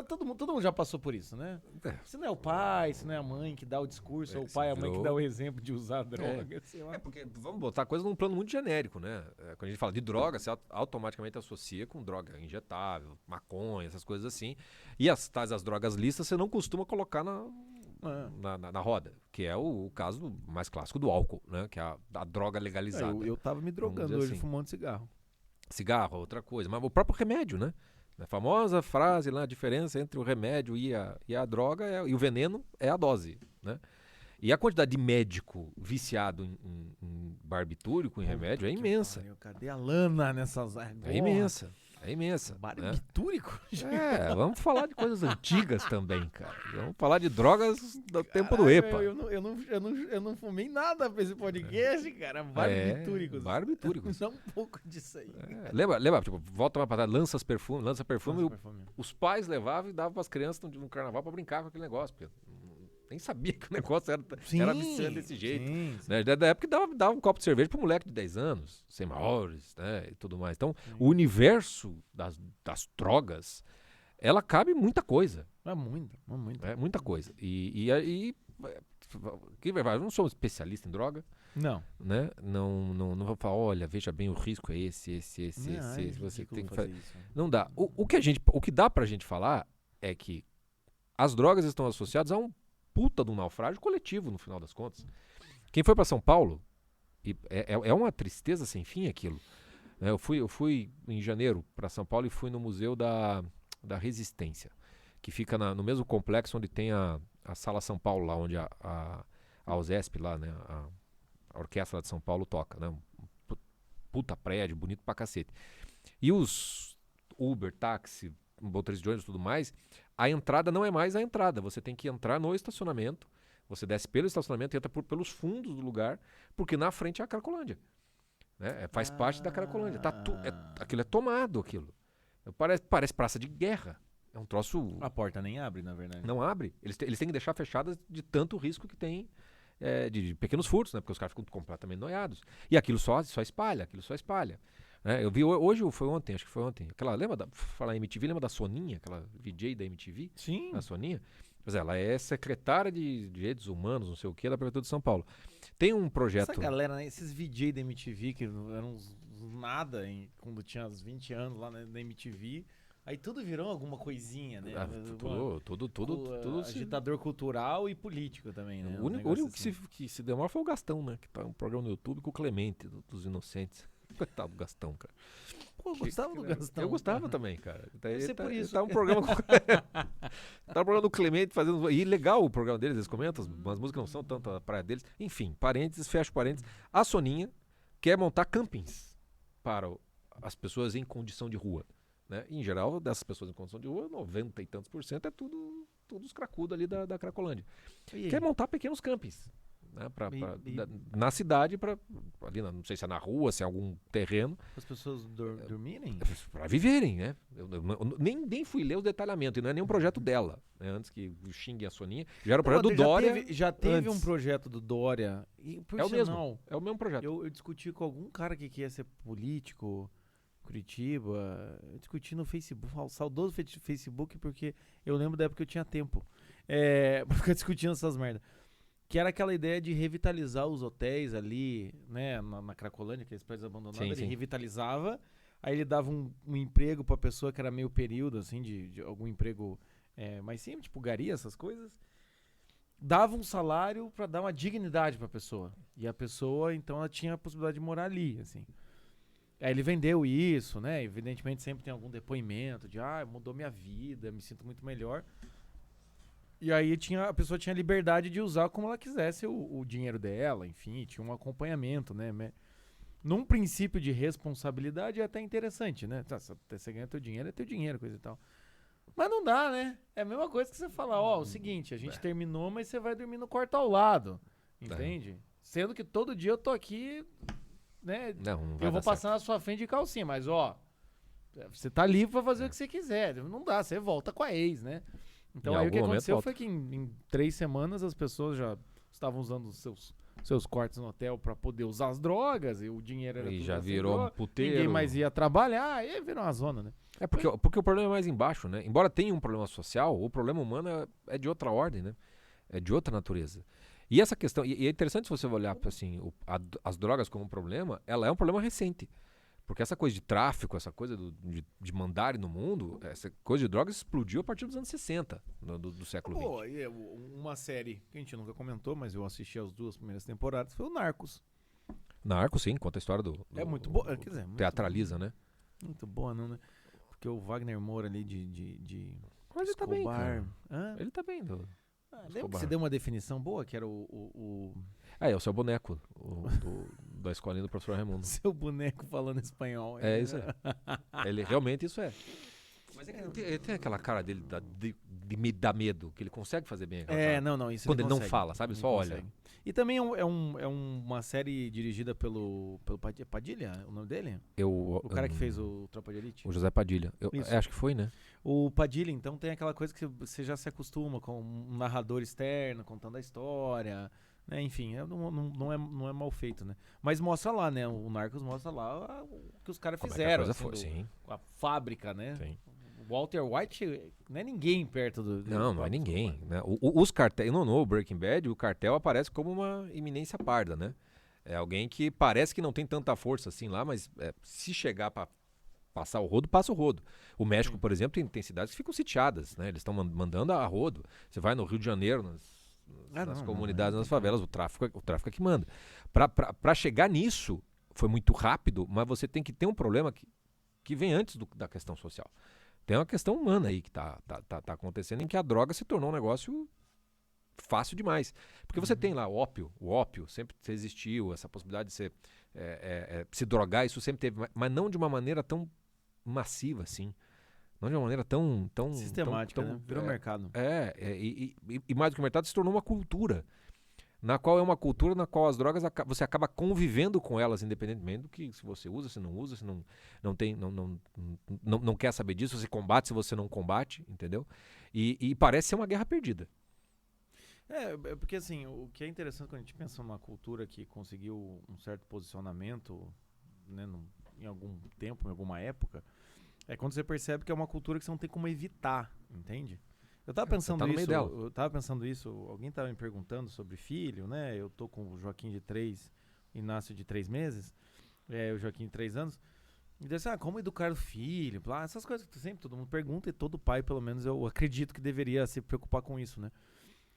Speaker 1: todo mundo já passou por isso, né? Se não é o pai, se não é a mãe que dá o discurso, ou o pai e a mãe que dá o exemplo de usar droga, sei lá.
Speaker 2: Porque vamos botar a coisa num plano muito genérico, né? Quando a gente fala de droga, você automaticamente associa com droga injetável, maconha, essas coisas assim. E as drogas listas você não costuma colocar na roda, que é o caso mais clássico do álcool, né? Que é a droga legalizada.
Speaker 1: Eu tava me drogando hoje,
Speaker 2: assim.
Speaker 1: fumando cigarro.
Speaker 2: Cigarro, outra coisa. Mas o próprio remédio, né? A famosa frase lá, a diferença entre o remédio e a droga e o veneno é a dose, né? E a quantidade de médico viciado em barbitúrico, em remédio, é imensa.
Speaker 1: Cadê a lana nessas...
Speaker 2: É imensa. É imensa.
Speaker 1: Barbitúrico?
Speaker 2: Vamos falar de coisas antigas também, cara. Vamos falar de drogas do tempo do EPA.
Speaker 1: Eu não fumei nada pra esse podcast, cara. Barbitúricos.
Speaker 2: Barbitúricos.
Speaker 1: Dá um pouco disso aí.
Speaker 2: Lembra, tipo, volta uma patada, lança perfume. Os pais levavam e davam pras crianças no carnaval pra brincar com aquele negócio. Porque nem sabia que o negócio era viciante desse jeito.
Speaker 1: Sim.
Speaker 2: Né? Da época que dava um copo de cerveja pro moleque de 10 anos, sem maiores, né? E tudo mais. Então, o universo das drogas, ela cabe muita coisa.
Speaker 1: É muito.
Speaker 2: É muita coisa. E aí, eu não sou especialista em droga.
Speaker 1: Não.
Speaker 2: Né? Não vou falar, olha, veja bem, o risco é esse. Você tem que fazer
Speaker 1: isso.
Speaker 2: Não dá. O que dá pra gente falar é que as drogas estão associadas a um puta de um naufrágio coletivo, no final das contas. Quem foi pra São Paulo, é uma tristeza sem fim aquilo. Eu fui em janeiro pra São Paulo e fui no Museu da Resistência, que fica no mesmo complexo onde tem a Sala São Paulo, lá onde a USESP, lá, né, a orquestra lá de São Paulo toca, né, um puta prédio, bonito pra cacete. E os Uber, táxi, motoristas de ônibus e tudo mais, a entrada não é mais a entrada. Você tem que entrar no estacionamento, você desce pelo estacionamento e entra pelos fundos do lugar, porque na frente é a Cracolândia. Né? Faz parte da Cracolândia. Aquilo é tomado, aquilo. Parece praça de guerra. É um troço...
Speaker 1: A porta nem abre, na verdade.
Speaker 2: Não abre. Eles têm que deixar fechadas de tanto risco que tem de pequenos furtos, né? Porque os caras ficam completamente noiados. E aquilo só espalha, né? Eu vi hoje, ou foi ontem, acho que foi ontem. Falar MTV, lembra da Soninha? Aquela VJ da MTV?
Speaker 1: Sim.
Speaker 2: A Soninha? Pois é, ela é secretária de Direitos Humanos, não sei o que, da Prefeitura de São Paulo. Tem um projeto...
Speaker 1: Essa galera, né, esses VJ da MTV, que eram uns nada quando tinha uns 20 anos lá na MTV, aí tudo virou alguma coisinha, né?
Speaker 2: Tudo
Speaker 1: agitador cultural e político também, né?
Speaker 2: O único que se demora foi o Gastão, né? Que tá um programa no YouTube com o Clemente, dos Inocentes. Coitado do Gastão, cara.
Speaker 1: Pô, eu gostava do Gastão.
Speaker 2: Eu gostava também, cara.
Speaker 1: Por isso.
Speaker 2: Tá um programa tá um programa do Clemente fazendo... E legal o programa deles, eles comentam, as músicas não são tanto a praia deles. Enfim, parênteses, fecho parênteses. A Soninha quer montar campings para as pessoas em condição de rua. Né? E, em geral, dessas pessoas em condição de rua, 90 e tantos % é tudo os cracudos ali da Cracolândia. Quer montar pequenos campings. Né, na cidade, ali, não sei se é na rua, se é algum terreno.
Speaker 1: As pessoas dormirem?
Speaker 2: Para viverem, né? Eu nem fui ler o detalhamento, e não é nenhum projeto dela. Né, antes que xingue a Soninha. Já era o projeto do Dória.
Speaker 1: Já teve um projeto do Dória. E,
Speaker 2: é o mesmo projeto.
Speaker 1: Eu discuti com algum cara que queria ser político, Curitiba. Eu discuti no Facebook, saudoso Facebook, porque eu lembro da época que eu tinha tempo. Pra ficar discutindo essas merdas. Que era aquela ideia de revitalizar os hotéis ali, né, na Cracolândia, aqueles prédios abandonados, ele revitalizava, aí ele dava um emprego pra pessoa que era meio período, assim, de algum emprego mais simples, tipo garia, essas coisas. Dava um salário pra dar uma dignidade pra pessoa. E a pessoa, então, ela tinha a possibilidade de morar ali, assim. Aí ele vendeu isso, né, evidentemente sempre tem algum depoimento de, mudou minha vida, me sinto muito melhor. E aí a pessoa tinha liberdade de usar como ela quisesse o dinheiro dela, enfim, tinha um acompanhamento, né? Num princípio de responsabilidade é até interessante, né? Você ganha teu dinheiro, é teu dinheiro, coisa e tal. Mas não dá, né? É a mesma coisa que você falar, o seguinte, a gente terminou, mas você vai dormir no quarto ao lado, entende? Sendo que todo dia eu tô aqui, né?
Speaker 2: Não
Speaker 1: eu vou passar na sua frente de calcinha, mas você tá livre pra fazer o que você quiser. Não dá, você volta com a ex, né? Então aí o que aconteceu foi que em 3 semanas as pessoas já estavam usando os seus quartos no hotel pra poder usar as drogas, e o dinheiro era tudo
Speaker 2: já
Speaker 1: assim,
Speaker 2: virou um puteiro.
Speaker 1: Ninguém mais ia trabalhar, e aí virou uma zona, né?
Speaker 2: Porque o problema é mais embaixo, né? Embora tenha um problema social, o problema humano é de outra ordem, né? É de outra natureza. E essa questão, e é interessante se você olhar assim, as drogas como um problema, ela é um problema recente. Porque essa coisa de tráfico, essa coisa de mandarem no mundo, essa coisa de drogas explodiu a partir dos anos 60 do século XX.
Speaker 1: Uma série que a gente nunca comentou, mas eu assisti as 2 primeiras temporadas, foi o Narcos.
Speaker 2: Narcos, sim, conta a história do
Speaker 1: é muito boa, quer dizer,
Speaker 2: teatraliza, né?
Speaker 1: Muito boa, não, né? Porque o Wagner Moura ali de
Speaker 2: Mas ele tá bem, cara. Ele tá bem.
Speaker 1: Lembra que você deu uma definição boa, que era o...
Speaker 2: É o seu boneco, da escolinha do professor Raimundo.
Speaker 1: Seu boneco falando espanhol.
Speaker 2: É isso aí. Ele realmente isso é. Mas ele tem aquela cara dele de me dar medo, que ele consegue fazer bem aquela cara.
Speaker 1: Não, isso
Speaker 2: quando ele
Speaker 1: consegue,
Speaker 2: não fala, sabe? Só olha.
Speaker 1: E também é uma série dirigida pelo Padilha, o nome dele? O cara que fez o Tropa de Elite?
Speaker 2: O José Padilha. Acho que foi, né?
Speaker 1: O Padilha, então, tem aquela coisa que você já se acostuma com um narrador externo contando a história, né? Enfim, não é mal feito, né? Mas mostra lá, né? O Narcos mostra lá o que os caras fizeram.
Speaker 2: Sim.
Speaker 1: A fábrica, né?
Speaker 2: Sim.
Speaker 1: Walter White não é ninguém perto do...
Speaker 2: Não é ninguém. Né? Os cartéis, no Breaking Bad, o cartel aparece como uma iminência parda, né? É alguém que parece que não tem tanta força assim lá, mas se chegar para passar o rodo, passa o rodo. O México, por exemplo, tem cidades que ficam sitiadas, né? Eles estão mandando a rodo. Você vai no Rio de Janeiro, nas comunidades, nas favelas, o tráfico é que manda. Para chegar nisso, foi muito rápido, mas você tem que ter um problema que vem antes da questão social. Tem uma questão humana aí que tá acontecendo, em que a droga se tornou um negócio fácil demais. Porque você tem lá o ópio sempre existiu, essa possibilidade de você se drogar, isso sempre teve, mas não de uma maneira tão massiva assim. Não de uma maneira tão
Speaker 1: sistemática, né? Virou mercado.
Speaker 2: E mais do que o mercado, se tornou uma cultura. na qual é uma cultura na qual as drogas você acaba convivendo com elas, independentemente do que se você usa, se não usa, se não quer saber disso, se combate, se você não combate, entendeu? E parece ser uma guerra perdida.
Speaker 1: Porque assim, o que é interessante quando a gente pensa numa cultura que conseguiu um certo posicionamento, né, em algum tempo, em alguma época, é quando você percebe que é uma cultura que você não tem como evitar, entende? Eu tava pensando isso, alguém tava me perguntando sobre filho, né? Eu tô com o Joaquim de 3, Inácio de 3 meses, o Joaquim de 3 anos, e disse, como educar o filho, essas coisas que sempre todo mundo pergunta, e todo pai, pelo menos, eu acredito que deveria se preocupar com isso, né?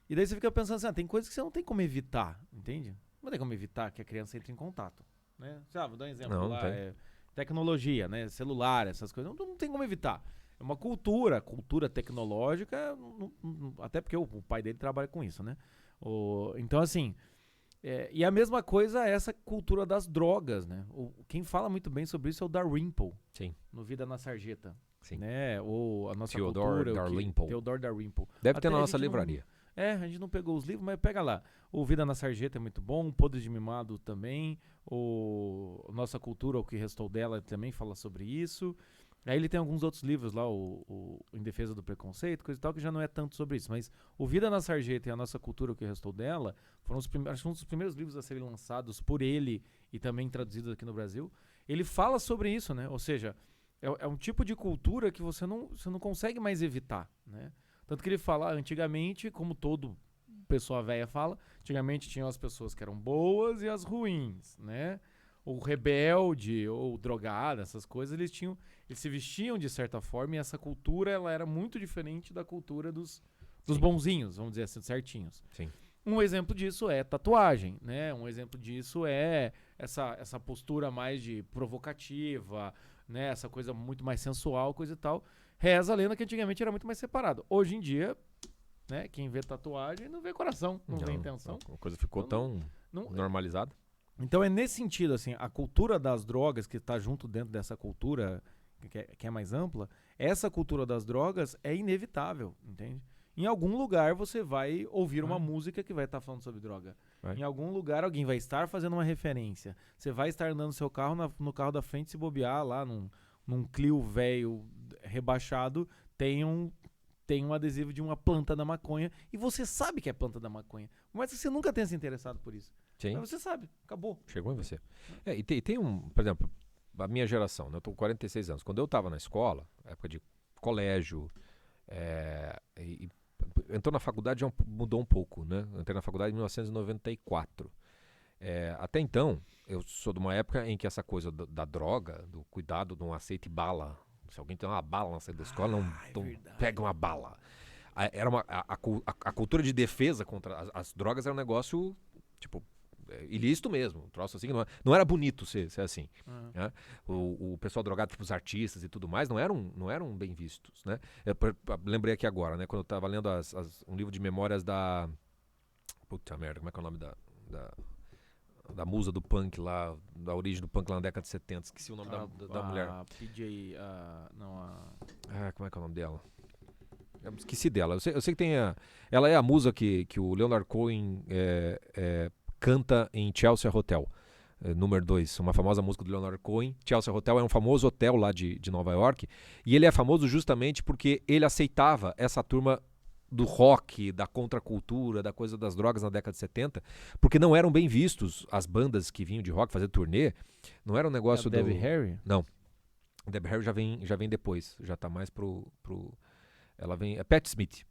Speaker 1: E daí você fica pensando assim, tem coisas que você não tem como evitar, entende? Não tem como evitar que a criança entre em contato, né? Vou dar um exemplo
Speaker 2: não tem.
Speaker 1: Tecnologia, né? Celular, essas coisas, não tem como evitar. É uma cultura tecnológica, até porque o pai dele trabalha com isso, né? Então, assim, e a mesma coisa é essa cultura das drogas, né? Quem fala muito bem sobre isso é o Dalrymple,
Speaker 2: Sim.
Speaker 1: no Vida na Sarjeta.
Speaker 2: Sim.
Speaker 1: Né? Ou a nossa
Speaker 2: Theodore
Speaker 1: cultura... Theodore Dalrymple.
Speaker 2: Deve ter na nossa livraria.
Speaker 1: A gente não pegou os livros, mas pega lá. O Vida na Sarjeta é muito bom, o Podres de Mimado também, Nossa Cultura, O que Restou Dela, também fala sobre isso. Aí ele tem alguns outros livros lá, o Em Defesa do Preconceito, coisa e tal, que já não é tanto sobre isso. Mas o Vida na Sarjeta e a Nossa Cultura, O que Restou Dela, foram acho que um dos primeiros livros a serem lançados por ele e também traduzidos aqui no Brasil. Ele fala sobre isso, né? Ou seja, é um tipo de cultura que você não consegue mais evitar, né? Tanto que ele fala, antigamente, como todo pessoa velha fala, antigamente tinham as pessoas que eram boas e as ruins, né? O rebelde ou drogado, essas coisas, eles se vestiam de certa forma, e essa cultura ela era muito diferente da cultura dos bonzinhos, vamos dizer assim, certinhos.
Speaker 2: Sim.
Speaker 1: Um exemplo disso é tatuagem, né? Um exemplo disso é essa postura mais de provocativa, né? Essa coisa muito mais sensual, coisa e tal. Reza a lenda que antigamente era muito mais separado. Hoje em dia, né? Quem vê tatuagem não vê coração, não vê intenção.
Speaker 2: A coisa ficou tão normalizada.
Speaker 1: Então é nesse sentido, assim, a cultura das drogas que está junto dentro dessa cultura que é mais ampla, essa cultura das drogas é inevitável, entende? Em algum lugar você vai ouvir uma música que vai estar falando sobre droga. Em algum lugar alguém vai estar fazendo uma referência. Você vai estar andando no seu carro, no carro da frente, se bobear lá num Clio velho rebaixado, tem um adesivo de uma planta da maconha e você sabe que é planta da maconha. Mas você nunca tenha se interessado por isso.
Speaker 2: Sim.
Speaker 1: Mas você sabe, acabou.
Speaker 2: Chegou em você. E tem por exemplo, a minha geração, né? Eu tô com 46 anos. Quando eu estava na escola, época de colégio, entrou na faculdade já mudou um pouco, né? Eu entrei na faculdade em 1994. Até então, eu sou de uma época em que essa coisa da droga, do cuidado de um aceite bala, se alguém tem uma bala na saída da escola, não pega uma bala. Era a cultura de defesa contra as drogas era um negócio, tipo, ilícito mesmo, um troço assim, não era bonito ser assim. Né? O pessoal drogado, tipo os artistas e tudo mais, não eram bem vistos. Né? Eu lembrei aqui agora, né, quando eu estava lendo um livro de memórias da... Puta merda, como é que é o nome da musa do punk lá, da origem do punk lá na década de 70, esqueci o nome da mulher.
Speaker 1: PJ,
Speaker 2: como é que é o nome dela? Eu esqueci dela. Eu sei que tem ela é a musa que o Leonard Cohen canta em Chelsea Hotel, número 2, uma famosa música do Leonard Cohen. Chelsea Hotel é um famoso hotel lá de Nova York, e ele é famoso justamente porque ele aceitava essa turma do rock, da contracultura, da coisa das drogas na década de 70, porque não eram bem vistos as bandas que vinham de rock fazer turnê. Não era um negócio do...
Speaker 1: Debbie Harry?
Speaker 2: Não. Debbie Harry já vem depois, já tá mais pro... Ela vem... Pat Smith.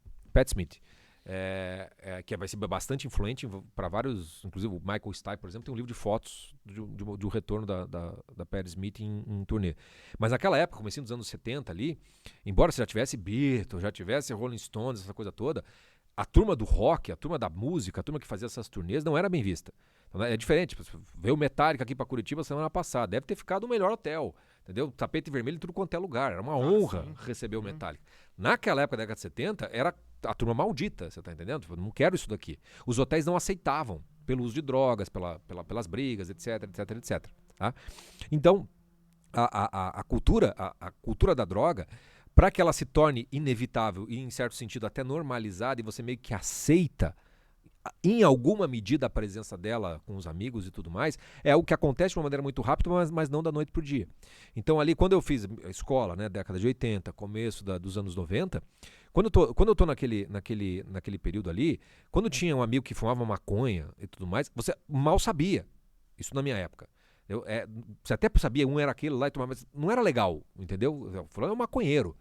Speaker 2: Que vai ser bastante influente para vários, inclusive o Michael Stipe, por exemplo, tem um livro de fotos de um retorno da Pat Smith em turnê. Mas naquela época, comecinho dos anos 70 ali, embora você já tivesse Beatles, já tivesse Rolling Stones, essa coisa toda, a turma do rock, a turma da música, a turma que fazia essas turnês não era bem vista. Então, é diferente, veio o Metallica aqui para Curitiba semana passada, deve ter ficado o melhor hotel, entendeu? Tapete vermelho em tudo quanto é lugar, era uma honra receber o Metallica. Naquela época da década de 70, era a turma maldita, você tá entendendo? Tipo, não quero isso daqui. Os hotéis não aceitavam pelo uso de drogas, pelas brigas, etc. Tá? Então, a cultura da droga, para que ela se torne inevitável e, em certo sentido, até normalizada, e você meio que aceita em alguma medida, a presença dela com os amigos e tudo mais, é o que acontece de uma maneira muito rápida, mas não da noite pro dia. Então ali, quando eu fiz a escola, né, década de 80, começo dos anos 90, quando eu tô naquele período ali, quando tinha um amigo que fumava maconha e tudo mais, você mal sabia, isso na minha época. Você até sabia, um era aquele lá e tomava, mas não era legal, entendeu? Fulano é um maconheiro.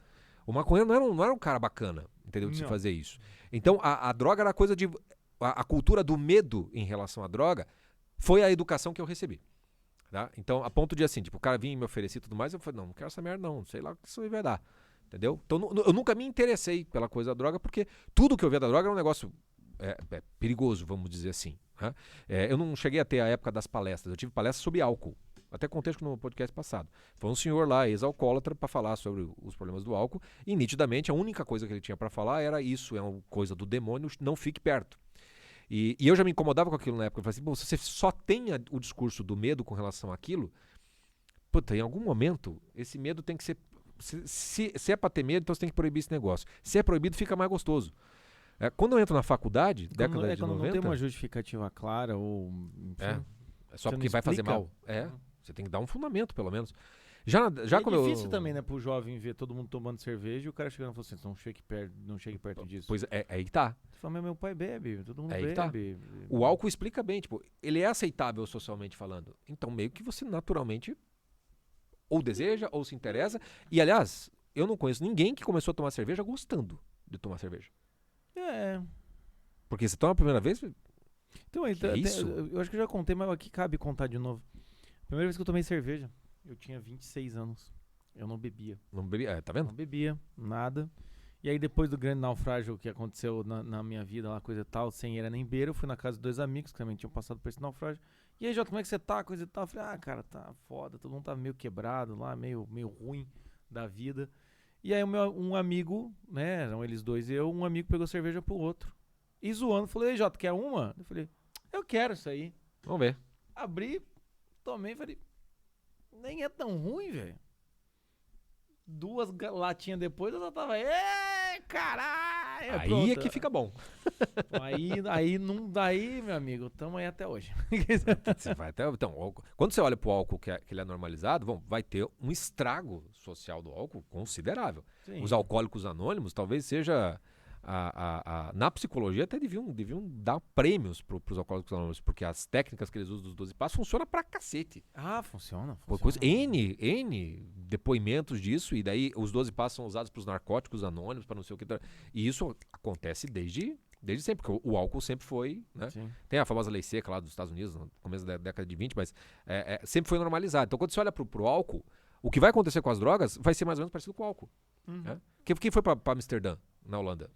Speaker 2: O maconheiro não era um cara bacana, entendeu? De se fazer isso. Então, a droga era coisa de... A cultura do medo em relação à droga foi a educação que eu recebi. Tá? Então, a ponto de assim, tipo, o cara vinha e me oferecia e tudo mais, eu falei, não quero essa merda não, sei lá o que isso aí vai dar. Entendeu? Então, eu nunca me interessei pela coisa da droga, porque tudo que eu via da droga era um negócio perigoso, vamos dizer assim. Né? Eu não cheguei a ter a época das palestras, eu tive palestras sobre álcool. Até contexto no podcast passado. Foi um senhor lá, ex-alcoólatra, para falar sobre os problemas do álcool, e nitidamente a única coisa que ele tinha para falar era isso, é uma coisa do demônio, não fique perto. E eu já me incomodava com aquilo na época. Eu falei assim, bom, se você só tem o discurso do medo com relação àquilo, puta, em algum momento, esse medo tem que ser... Se é para ter medo, então você tem que proibir esse negócio. Se é proibido, fica mais gostoso. Quando eu entro na faculdade, década de 90...
Speaker 1: Quando não tem uma justificativa clara ou... Enfim,
Speaker 2: é só porque vai fazer mal. Você tem que dar um fundamento, pelo menos. Já
Speaker 1: é difícil também, né, pro jovem ver todo mundo tomando cerveja e o cara chegando e falando assim, não chegue perto disso.
Speaker 2: Pois é aí que tá.
Speaker 1: Você fala, meu pai bebe, todo mundo bebe.
Speaker 2: Que tá. O álcool explica bem, tipo, ele é aceitável socialmente falando. Então, meio que você naturalmente ou deseja ou se interessa. E, aliás, eu não conheço ninguém que começou a tomar cerveja gostando de tomar cerveja. Porque você toma a primeira vez...
Speaker 1: Então, isso? Eu acho que eu já contei, mas aqui cabe contar de novo. Primeira vez que eu tomei cerveja, eu tinha 26 anos. Eu não bebia.
Speaker 2: Não bebia? Tá vendo?
Speaker 1: Não bebia, nada. E aí depois do grande naufrágio que aconteceu na minha vida, uma coisa e tal, sem era nem beira, eu fui na casa de 2 amigos que também tinham passado por esse naufrágio. E aí, Jota, como é que você tá? Coisa e tal. Eu falei, cara, tá foda, todo mundo tá meio quebrado lá, meio ruim da vida. E aí um amigo, né, eram eles dois e eu, um amigo pegou cerveja pro outro. E zoando, falou, ei, Jota, quer uma? Eu falei, eu quero isso aí.
Speaker 2: Vamos ver.
Speaker 1: Abri, tomei, falei, nem é tão ruim, velho. 2 latinhas depois eu já tava, caralho.
Speaker 2: Aí
Speaker 1: pronto.
Speaker 2: é que fica bom.
Speaker 1: Daí, meu amigo, tamo aí até hoje.
Speaker 2: Você vai então, quando você olha pro álcool que ele é normalizado, vai ter um estrago social do álcool considerável. Sim. Os alcoólicos anônimos talvez seja... na psicologia até deviam dar prêmios pros alcoólicos anônimos, porque as técnicas que eles usam dos 12 passos funcionam pra cacete.
Speaker 1: Funciona.
Speaker 2: N depoimentos disso, e daí os 12 passos são usados pros narcóticos anônimos, pra não sei o que. E isso acontece desde sempre, porque o álcool sempre foi, né? Tem a famosa lei seca lá dos Estados Unidos, no começo da década de 20, mas sempre foi normalizado. Então quando você olha pro álcool, o que vai acontecer com as drogas vai ser mais ou menos parecido com o álcool. Né? Quem foi pra Amsterdã, na Holanda?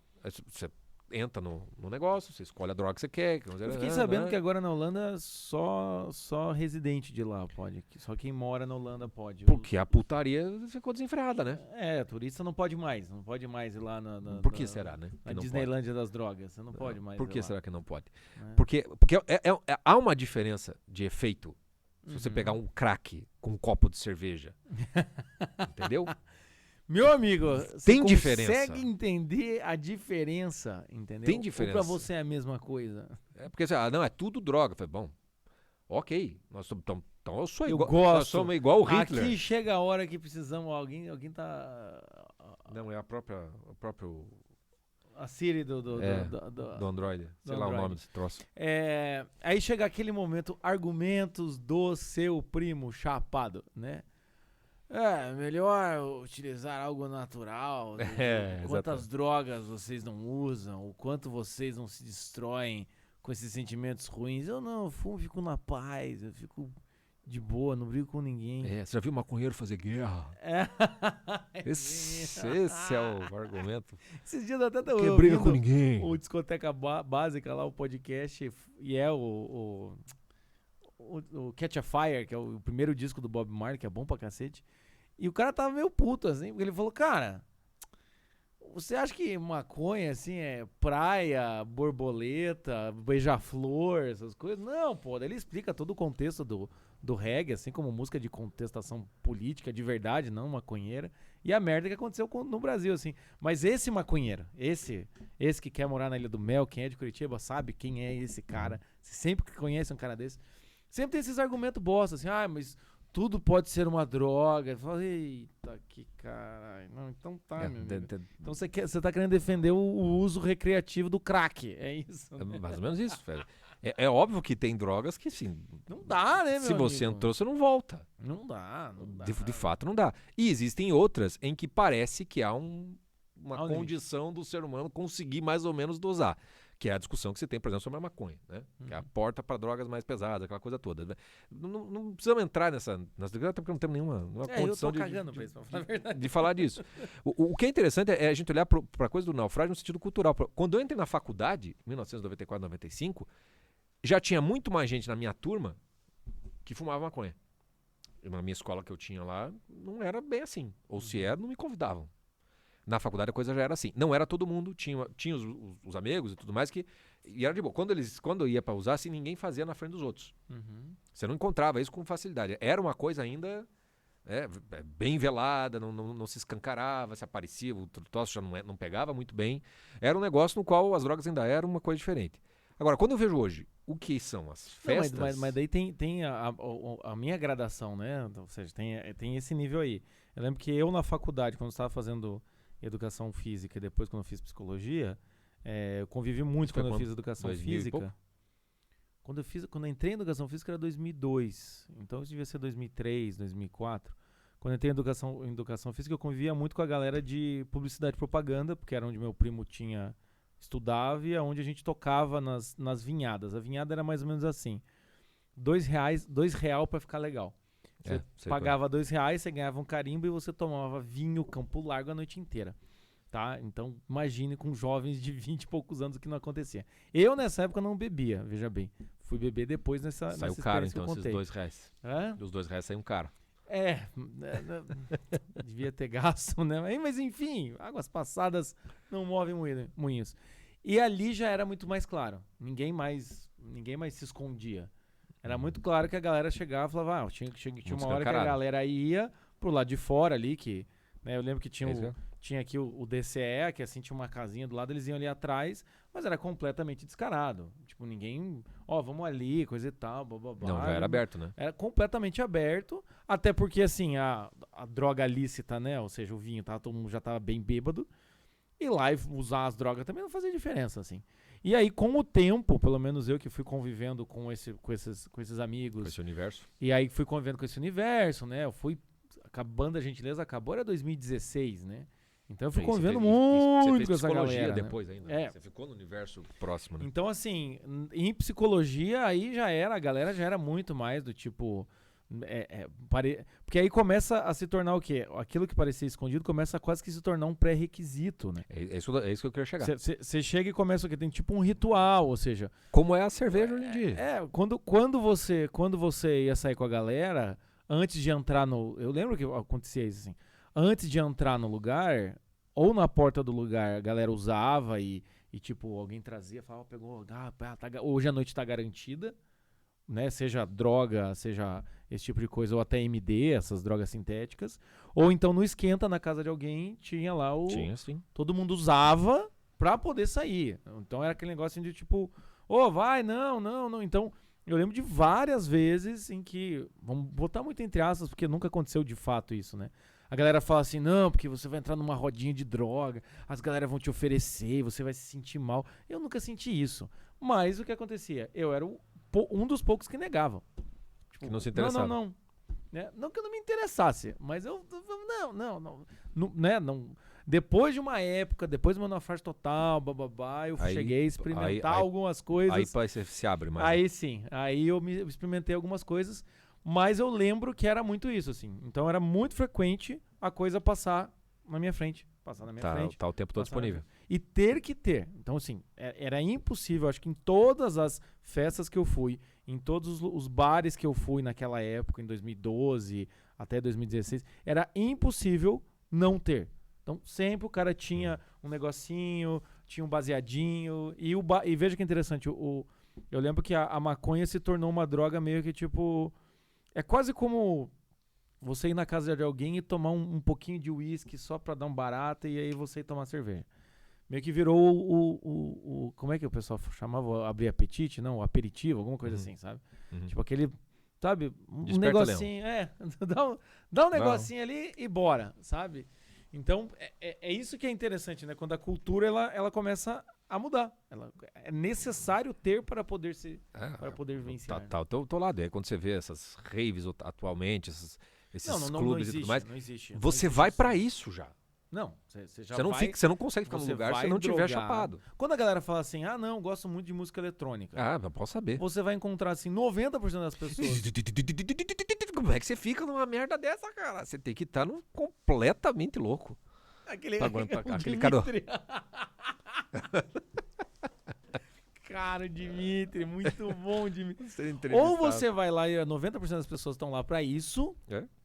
Speaker 2: Você entra no negócio, você escolhe a droga que você quer.
Speaker 1: Eu fiquei sabendo que agora na Holanda só residente de lá pode. Só quem mora na Holanda pode.
Speaker 2: Porque a putaria ficou desenfreada, né?
Speaker 1: Turista não pode mais. Não pode mais ir lá na
Speaker 2: Por que será, né?
Speaker 1: Na Disneylândia das drogas. Você não pode mais.
Speaker 2: Por que será que não pode?
Speaker 1: É.
Speaker 2: Porque há uma diferença de efeito se você pegar um crack com um copo de cerveja. Entendeu?
Speaker 1: Meu amigo,
Speaker 2: tem
Speaker 1: você
Speaker 2: diferença.
Speaker 1: Consegue entender a diferença, entendeu?
Speaker 2: Tem diferença.
Speaker 1: Ou pra você é a mesma coisa?
Speaker 2: Porque não, é tudo droga. Eu falei, bom, ok, então eu sou igual.
Speaker 1: Gosto.
Speaker 2: Nós somos igual o Hitler.
Speaker 1: Aqui chega a hora que precisamos, alguém tá...
Speaker 2: Não, é o próprio...
Speaker 1: A Siri do
Speaker 2: Android. Sei lá o nome desse troço.
Speaker 1: Aí chega aquele momento, argumentos do seu primo chapado, né? Melhor utilizar algo natural. Quantas drogas vocês não usam, o quanto vocês não se destroem com esses sentimentos ruins. Eu fumo, fico na paz, eu fico de boa, não brigo com ninguém.
Speaker 2: Você já viu maconheiro fazer guerra? Esse é o argumento.
Speaker 1: Esses dias até tô
Speaker 2: que briga com ninguém.
Speaker 1: O Discoteca Básica lá, o podcast, e o Catch a Fire, que é o primeiro disco do Bob Marley, que é bom pra cacete. E o cara tava meio puto, assim, porque ele falou, cara, você acha que maconha, assim, é praia, borboleta, beija-flor, essas coisas? Não, pô, daí ele explica todo o contexto do reggae, assim como música de contestação política de verdade, não maconheira. E a merda que aconteceu no Brasil, assim. Mas esse maconheiro, esse que quer morar na Ilha do Mel, quem é de Curitiba, sabe quem é esse cara. Você sempre que conhece um cara desse, sempre tem esses argumentos bosta, assim, mas tudo pode ser uma droga. Eu falo, eita, que caralho. Não, então tá, meu amigo. Então você tá querendo defender o uso recreativo do crack, é isso?
Speaker 2: É mais ou menos isso, velho. É óbvio que tem drogas que, sim...
Speaker 1: Não dá, né, meu
Speaker 2: Se você
Speaker 1: amigo?
Speaker 2: entrou, você não volta.
Speaker 1: Não dá.
Speaker 2: De fato, não dá. E existem outras em que parece que há uma condição do ser humano conseguir mais ou menos dosar. Que é a discussão que você tem, por exemplo, sobre a maconha, né? Que é a porta para drogas mais pesadas, aquela coisa toda. Não precisamos entrar nessa porque não temos nenhuma condição de falar disso. O que é interessante é a gente olhar para a coisa do naufrágio no sentido cultural. Quando eu entrei na faculdade, em 1994, 95, já tinha muito mais gente na minha turma que fumava maconha. Na minha escola que eu tinha lá, não era bem assim. Ou se era, não me convidavam. Na faculdade a coisa já era assim. Não era todo mundo, tinha os amigos e tudo mais e era de boa. Quando eu ia para usar, assim, ninguém fazia na frente dos outros. Você não encontrava isso com facilidade. Era uma coisa ainda bem velada, não se escancarava, se aparecia, o troço já não pegava muito bem. Era um negócio no qual as drogas ainda eram uma coisa diferente. Agora, quando eu vejo hoje o que são as festas...
Speaker 1: Não, mas daí tem a minha gradação, né? Ou seja, tem esse nível aí. Eu lembro que eu na faculdade, quando estava fazendo educação física e depois quando eu fiz psicologia, eu convivi muito quando eu fiz educação física. Quando eu entrei em educação física era 2002, então isso devia ser 2003, 2004. Quando eu entrei em educação física eu convivia muito com a galera de publicidade e propaganda, porque era onde meu primo estudava e é onde a gente tocava nas vinhadas. A vinhada era mais ou menos assim, R$2 pra ficar legal. Você pagava R$2, você ganhava um carimbo e você tomava vinho Campo Largo a noite inteira, tá? Então imagine com jovens de 20 e poucos anos o que não acontecia. Eu nessa época não bebia, veja bem. Fui beber depois nessa
Speaker 2: Saiu caro então esses R$2. Os R$2 saíram caro.
Speaker 1: Devia ter gasto, né? Mas enfim, águas passadas não movem moinhos. E ali já era muito mais claro. Ninguém mais se escondia. Era muito claro que a galera chegava e falava, tinha uma hora que a galera ia pro lado de fora ali, que, né, eu lembro que tinha aqui o DCE, que assim tinha uma casinha do lado, eles iam ali atrás, mas era completamente descarado. Tipo, ninguém, vamos ali, coisa e tal, bababá.
Speaker 2: Não, já era aberto, né?
Speaker 1: Era completamente aberto, até porque assim, a droga lícita, né, ou seja, o vinho, todo mundo já tava bem bêbado, e lá usar as drogas também não fazia diferença, assim. E aí, com o tempo, pelo menos eu que fui convivendo com esses amigos. Com
Speaker 2: esse universo.
Speaker 1: E aí fui convivendo com esse universo, né? Eu fui. Acabando a gentileza, acabou, era 2016, né? Então eu fui convivendo muito com essa galera.
Speaker 2: Depois ainda. Né? Você ficou no universo próximo, né?
Speaker 1: Então, assim, em psicologia, aí a galera já era muito mais do tipo. Porque aí começa a se tornar o quê? Aquilo que parecia escondido começa a quase que se tornar um pré-requisito, né?
Speaker 2: É isso que eu queria chegar.
Speaker 1: Você chega e começa o quê? Tem tipo um ritual, ou seja...
Speaker 2: Como é a cerveja hoje em dia.
Speaker 1: Quando você ia sair com a galera, antes de entrar no... Eu lembro que acontecia isso assim. Antes de entrar no lugar, ou na porta do lugar, a galera usava e tipo, alguém trazia, falava, pegou... hoje a noite tá garantida, né? Seja droga, seja... esse tipo de coisa, ou até MD, essas drogas sintéticas, ou então no esquenta na casa de alguém, tinha lá
Speaker 2: Tinha, sim.
Speaker 1: todo mundo usava pra poder sair. Então era aquele negócio de tipo, vai, não. Então, eu lembro de várias vezes em que, vamos botar muito entre aspas, porque nunca aconteceu de fato isso, né? A galera fala assim, não, porque você vai entrar numa rodinha de droga, as galera vão te oferecer, você vai se sentir mal. Eu nunca senti isso. Mas o que acontecia? Eu era um dos poucos que negavam.
Speaker 2: Que não se interessava.
Speaker 1: Não. Não que eu não me interessasse, mas eu... Não. Depois de uma época, depois do meu naufrágio total, bababá, eu cheguei a experimentar algumas coisas.
Speaker 2: Aí você se abre mais.
Speaker 1: Aí sim. Aí eu experimentei algumas coisas, mas eu lembro que era muito isso, assim. Então era muito frequente a coisa passar na minha frente.
Speaker 2: Tá o tempo todo disponível.
Speaker 1: E ter que ter. Então, assim, era impossível. Acho que em todas as festas que eu fui, em todos os bares que eu fui naquela época, em 2012 até 2016, era impossível não ter. Então, sempre o cara tinha um negocinho, tinha um baseadinho. E veja que interessante, eu lembro que a maconha se tornou uma droga meio que tipo... É quase como você ir na casa de alguém e tomar um pouquinho de uísque só pra dar um barato e aí você ir tomar cerveja. Meio que virou como é que o pessoal chamava? Abrir apetite? Não, o aperitivo, alguma coisa assim, sabe? Tipo aquele, sabe? Um
Speaker 2: Desperta
Speaker 1: negocinho, dá um negocinho ali e bora, sabe? Então, é isso que é interessante, né? Quando a cultura, ela começa a mudar. É necessário ter para poder vivenciar.
Speaker 2: Tá, tô lá. Quando você vê essas raves atualmente, esses clubes
Speaker 1: existe,
Speaker 2: e tudo mais,
Speaker 1: não existe.
Speaker 2: Você vai pra isso já.
Speaker 1: Não, você já
Speaker 2: Você não consegue ficar num lugar se não tiver chapado.
Speaker 1: Quando a galera fala assim, não, gosto muito de música eletrônica.
Speaker 2: Eu posso saber.
Speaker 1: Você vai encontrar, assim, 90% das pessoas.
Speaker 2: Como é que você fica numa merda dessa, cara? Você tem que estar completamente louco.
Speaker 1: Aquele
Speaker 2: cara...
Speaker 1: Cara, o Dimitri, muito bom, Dimitri. Ou você vai lá e 90% das pessoas estão lá pra isso,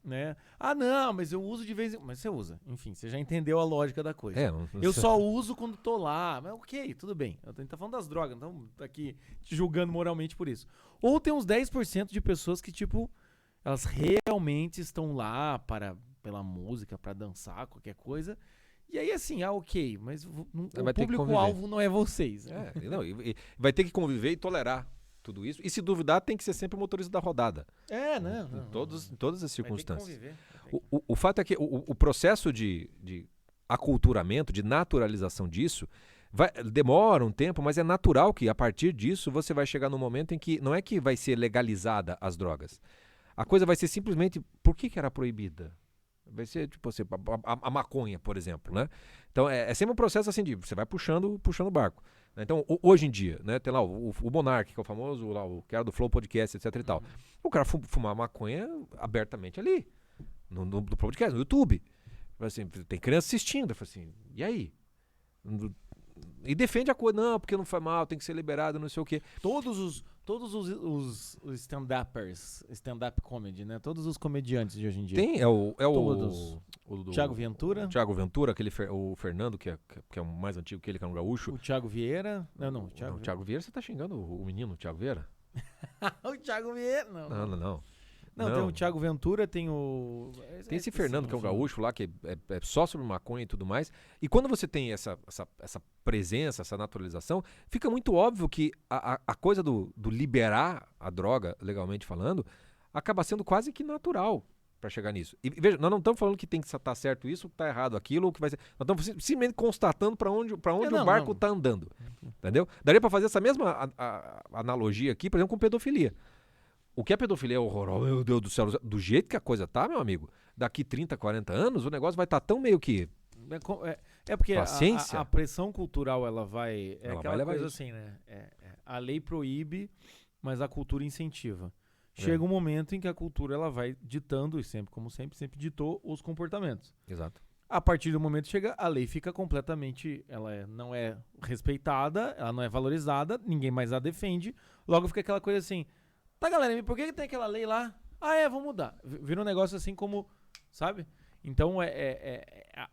Speaker 1: né? Não, mas eu uso de vez em quando. Mas você usa. Enfim, você já entendeu a lógica da coisa. Eu só uso quando tô lá. Mas ok, tudo bem. A gente tá falando das drogas, então tá aqui te julgando moralmente por isso. Ou tem uns 10% de pessoas que, tipo, elas realmente estão lá pela música, pra dançar, qualquer coisa. E aí, assim, ok, mas o público-alvo não é vocês. Né?
Speaker 2: E vai ter que conviver e tolerar tudo isso. E se duvidar, tem que ser sempre o motorista da rodada. Em todas as circunstâncias. O fato é que o processo de aculturamento, de naturalização disso, demora um tempo, mas é natural que, a partir disso, você vai chegar num momento em que não é que vai ser legalizada as drogas. A coisa vai ser simplesmente, por que era proibida? Vai ser, tipo assim, a maconha, por exemplo, né? Então, é sempre um processo assim de você vai puxando o barco. Então, hoje em dia, né? Tem lá o Monark, que é o famoso, lá, o cara do Flow Podcast, etc e tal. O cara fumar maconha abertamente ali, no podcast, no YouTube. Assim, tem criança assistindo. Eu falo assim, e aí? E defende a coisa, não, porque não foi mal, tem que ser liberado, não sei o quê.
Speaker 1: Todos os stand-uppers, stand-up comedy, né? Todos os comediantes de hoje em dia.
Speaker 2: Tem, o
Speaker 1: Thiago Ventura.
Speaker 2: Thiago Ventura, o Fernando, que é o mais antigo que ele, que é um gaúcho.
Speaker 1: O Thiago Vieira. Não,
Speaker 2: o Thiago Vieira, você tá xingando o menino, o Thiago Vieira?
Speaker 1: O Thiago Vieira,
Speaker 2: Não.
Speaker 1: Não, tem o Thiago Ventura, tem o...
Speaker 2: Tem esse Fernando, que é um gaúcho lá, que é só sobre maconha e tudo mais. E quando você tem essa presença, essa naturalização, fica muito óbvio que a coisa do liberar a droga, legalmente falando, acaba sendo quase que natural para chegar nisso. E veja, nós não estamos falando que tem que estar certo isso, que está errado aquilo, ou que vai ser... Nós estamos simplesmente constatando para onde o barco está andando. Entendeu? Daria para fazer essa mesma analogia aqui, por exemplo, com pedofilia. O que a pedofilia é horrorosa, meu Deus do céu, do jeito que a coisa tá, meu amigo, daqui 30, 40 anos, o negócio vai estar tão meio que...
Speaker 1: Porque a pressão cultural, ela vai... aquela coisa
Speaker 2: isso.
Speaker 1: assim, né? A lei proíbe, mas a cultura incentiva. Chega um momento em que a cultura, ela vai ditando, e sempre ditou os comportamentos.
Speaker 2: Exato.
Speaker 1: A partir do momento que chega, a lei fica completamente... Ela não é respeitada, ela não é valorizada, ninguém mais a defende. Logo fica aquela coisa assim... Tá, galera, por que tem aquela lei lá? Vamos mudar. Vira um negócio assim como, sabe? Então,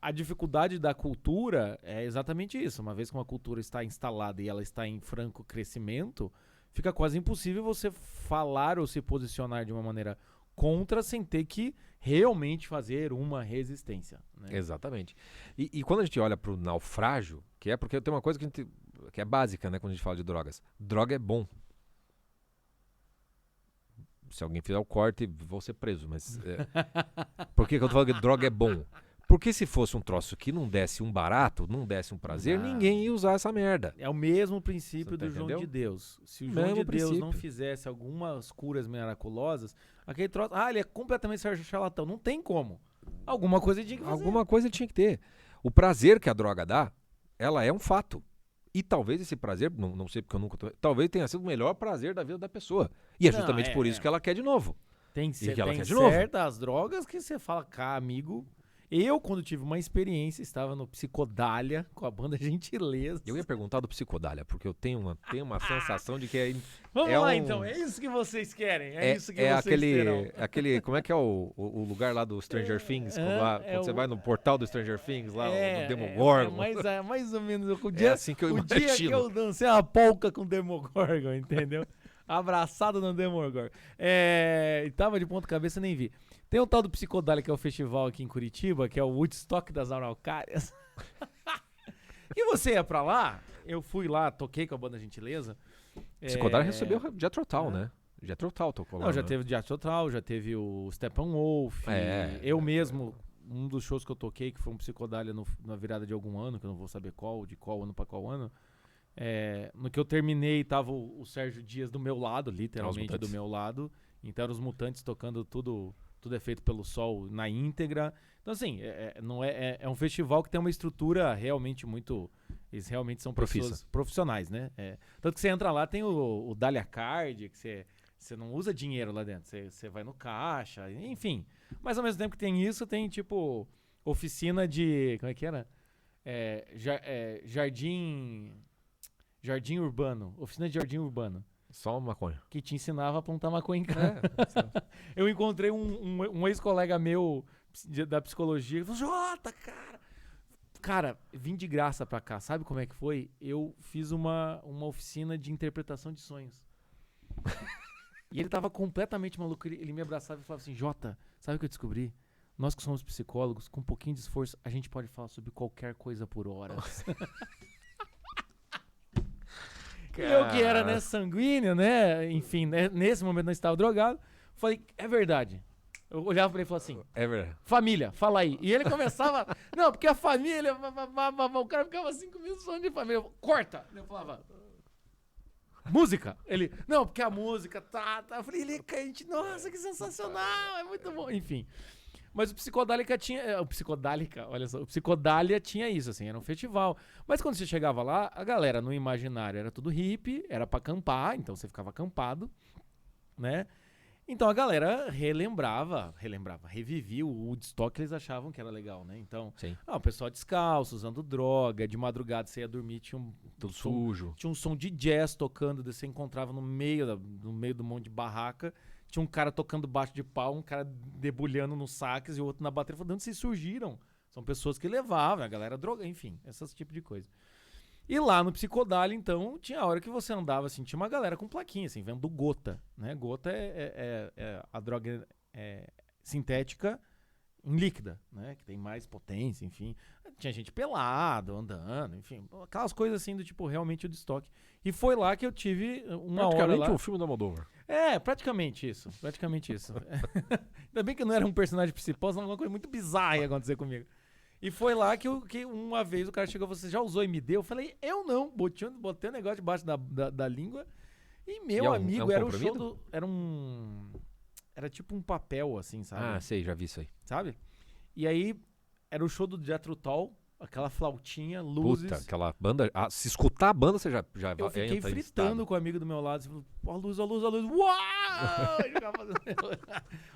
Speaker 1: a dificuldade da cultura é exatamente isso. Uma vez que uma cultura está instalada e ela está em franco crescimento, fica quase impossível você falar ou se posicionar de uma maneira contra sem ter que realmente fazer uma resistência. Né?
Speaker 2: Exatamente. E quando a gente olha para o naufrágio, porque tem uma coisa que é básica, né, quando a gente fala de drogas. Droga é bom. Se alguém fizer o corte, vou ser preso, mas... Por que eu tô falando que droga é bom? Porque se fosse um troço que não desse um barato, não desse um prazer, ninguém ia usar essa merda.
Speaker 1: É o mesmo princípio do João de Deus. Se o João de Deus não fizesse algumas curas miraculosas, aquele troço... ele é completamente charlatão. Não tem como. Alguma coisa tinha que fazer.
Speaker 2: Alguma coisa tinha que ter. O prazer que a droga dá, ela é um fato. E talvez esse prazer, não sei porque eu nunca... Talvez tenha sido o melhor prazer da vida da pessoa. E é justamente por isso que ela quer de novo.
Speaker 1: Tem certas drogas que você fala, amigo... Eu, quando tive uma experiência, estava no Psicodália com a banda Gentileza.
Speaker 2: Eu ia perguntar do Psicodália, porque eu tenho uma sensação de que é...
Speaker 1: Vamos lá, então. É isso que vocês querem. É isso que vocês terão.
Speaker 2: Como é que é o lugar lá do Stranger Things? Quando você vai no portal do Stranger Things, lá no Demogorgon.
Speaker 1: Mais ou menos o
Speaker 2: dia, assim que eu
Speaker 1: imagino. O dia que eu dancei uma polca com o Demogorgon, entendeu? Abraçado no Demogorgon. Tava de ponta cabeça, nem vi. Tem um tal do Psicodália, que é o festival aqui em Curitiba, que é o Woodstock das Araucárias. E você ia pra lá? Eu fui lá, toquei com a banda Gentileza.
Speaker 2: Psicodália recebeu Jethro Tull, né? Jethro Tull tocou lá.
Speaker 1: Não, já teve o Jethro Tull, já teve o Steppenwolf. Eu mesmo, um dos shows que eu toquei, que foi um Psicodália na virada de algum ano, que eu não vou saber de qual ano pra qual ano. No que eu terminei, tava o Sérgio Dias do meu lado, literalmente do meu lado. Então eram os Mutantes tocando tudo é feito pelo Sol na íntegra. Então, assim, é um festival que tem uma estrutura realmente muito... Eles realmente são pessoas profissionais, né? Tanto que você entra lá, tem o Dália Card, que você não usa dinheiro lá dentro. Você vai no caixa, enfim. Mas ao mesmo tempo que tem isso, tem, tipo, oficina de... Como é que era? Jardim urbano. Oficina de jardim urbano.
Speaker 2: Só maconha.
Speaker 1: Que te ensinava a plantar maconha em casa. Eu encontrei um ex-colega meu da psicologia que falou: Jota, cara, vim de graça pra cá. Sabe como é que foi? Eu fiz uma oficina de interpretação de sonhos. E ele tava completamente maluco. Ele me abraçava e falava assim: Jota, sabe o que eu descobri? Nós que somos psicólogos, com um pouquinho de esforço, a gente pode falar sobre qualquer coisa por horas. Eu que era, né, sanguíneo, né, enfim, né, nesse momento não estava drogado, falei, é verdade. Eu olhava pra ele e falava assim,
Speaker 2: é verdade.
Speaker 1: Família, fala aí. E ele começava, não, porque a família, o cara ficava 5 minutos falando de família, corta. Eu falava, música. Ele, não, porque a música tá. Eu falei, ele é quente, nossa, que sensacional, é muito bom, enfim. Mas o Psicodálica tinha... olha só, o Psicodália tinha isso, assim, era um festival. Mas quando você chegava lá, a galera no imaginário era tudo hippie, era pra acampar, então você ficava acampado, né? Então a galera revivia o Woodstock que eles achavam que era legal, né? Então, o pessoal descalço, usando droga, de madrugada você ia dormir, tinha
Speaker 2: tudo sujo.
Speaker 1: Tinha um som de jazz tocando, você encontrava no meio do monte de barraca. Tinha um cara tocando baixo de pau, um cara debulhando nos saques e o outro na bateria. Falando, de onde vocês surgiram? São pessoas que levavam, a galera droga, enfim, esse tipo de coisa. E lá no Psicodália, então, tinha a hora que você andava, assim, tinha uma galera com plaquinha, assim, vendo Gota, né? Gota é a droga sintética em líquida, né? Que tem mais potência, enfim. Tinha gente pelado, andando, enfim. Aquelas coisas assim do tipo, realmente o de estoque. E foi lá que eu tive uma hora lá.
Speaker 2: Praticamente um filme da Almodóvar.
Speaker 1: Praticamente isso. Ainda bem que eu não era um personagem principal, senão uma coisa muito bizarra ia acontecer comigo. E foi lá que uma vez o cara chegou, você já usou MD? Eu falei, eu não. Botei um negócio debaixo da língua. E meu amigo, era um show do... Era tipo um papel, assim, sabe?
Speaker 2: Ah, sei, já vi isso aí.
Speaker 1: Sabe? E aí, era o show do Jethro Tull, aquela flautinha, luzes.
Speaker 2: Puta, aquela banda... se escutar a banda, você já
Speaker 1: eu fiquei fritando com o amigo do meu lado. Assim, ó a luz, uau!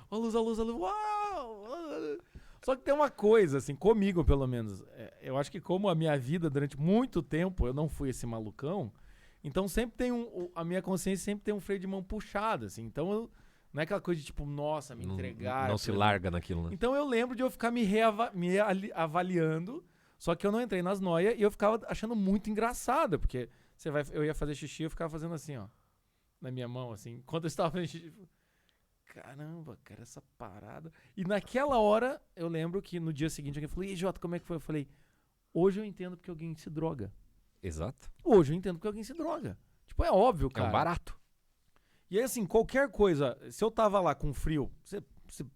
Speaker 1: Ó a luz, uau! Só que tem uma coisa, assim, comigo pelo menos. Eu acho que como a minha vida, durante muito tempo, eu não fui esse malucão, então sempre tem a minha consciência sempre tem um freio de mão puxado, assim. Então, não é aquela coisa de tipo, nossa, me entregaram.
Speaker 2: Não se larga naquilo, né?
Speaker 1: Então eu lembro de eu ficar me avaliando, só que eu não entrei nas noias e eu ficava achando muito engraçado, porque eu ia fazer xixi e eu ficava fazendo assim, ó, na minha mão, assim, enquanto eu estava fazendo xixi. Caramba, cara, essa parada. E naquela hora, eu lembro que no dia seguinte alguém falou, e Jota, como é que foi? Eu falei, hoje eu entendo porque alguém se droga.
Speaker 2: Exato.
Speaker 1: Hoje eu entendo porque alguém se droga. Tipo, é óbvio, cara.
Speaker 2: É um barato.
Speaker 1: E aí, assim, qualquer coisa, se eu tava lá com frio, você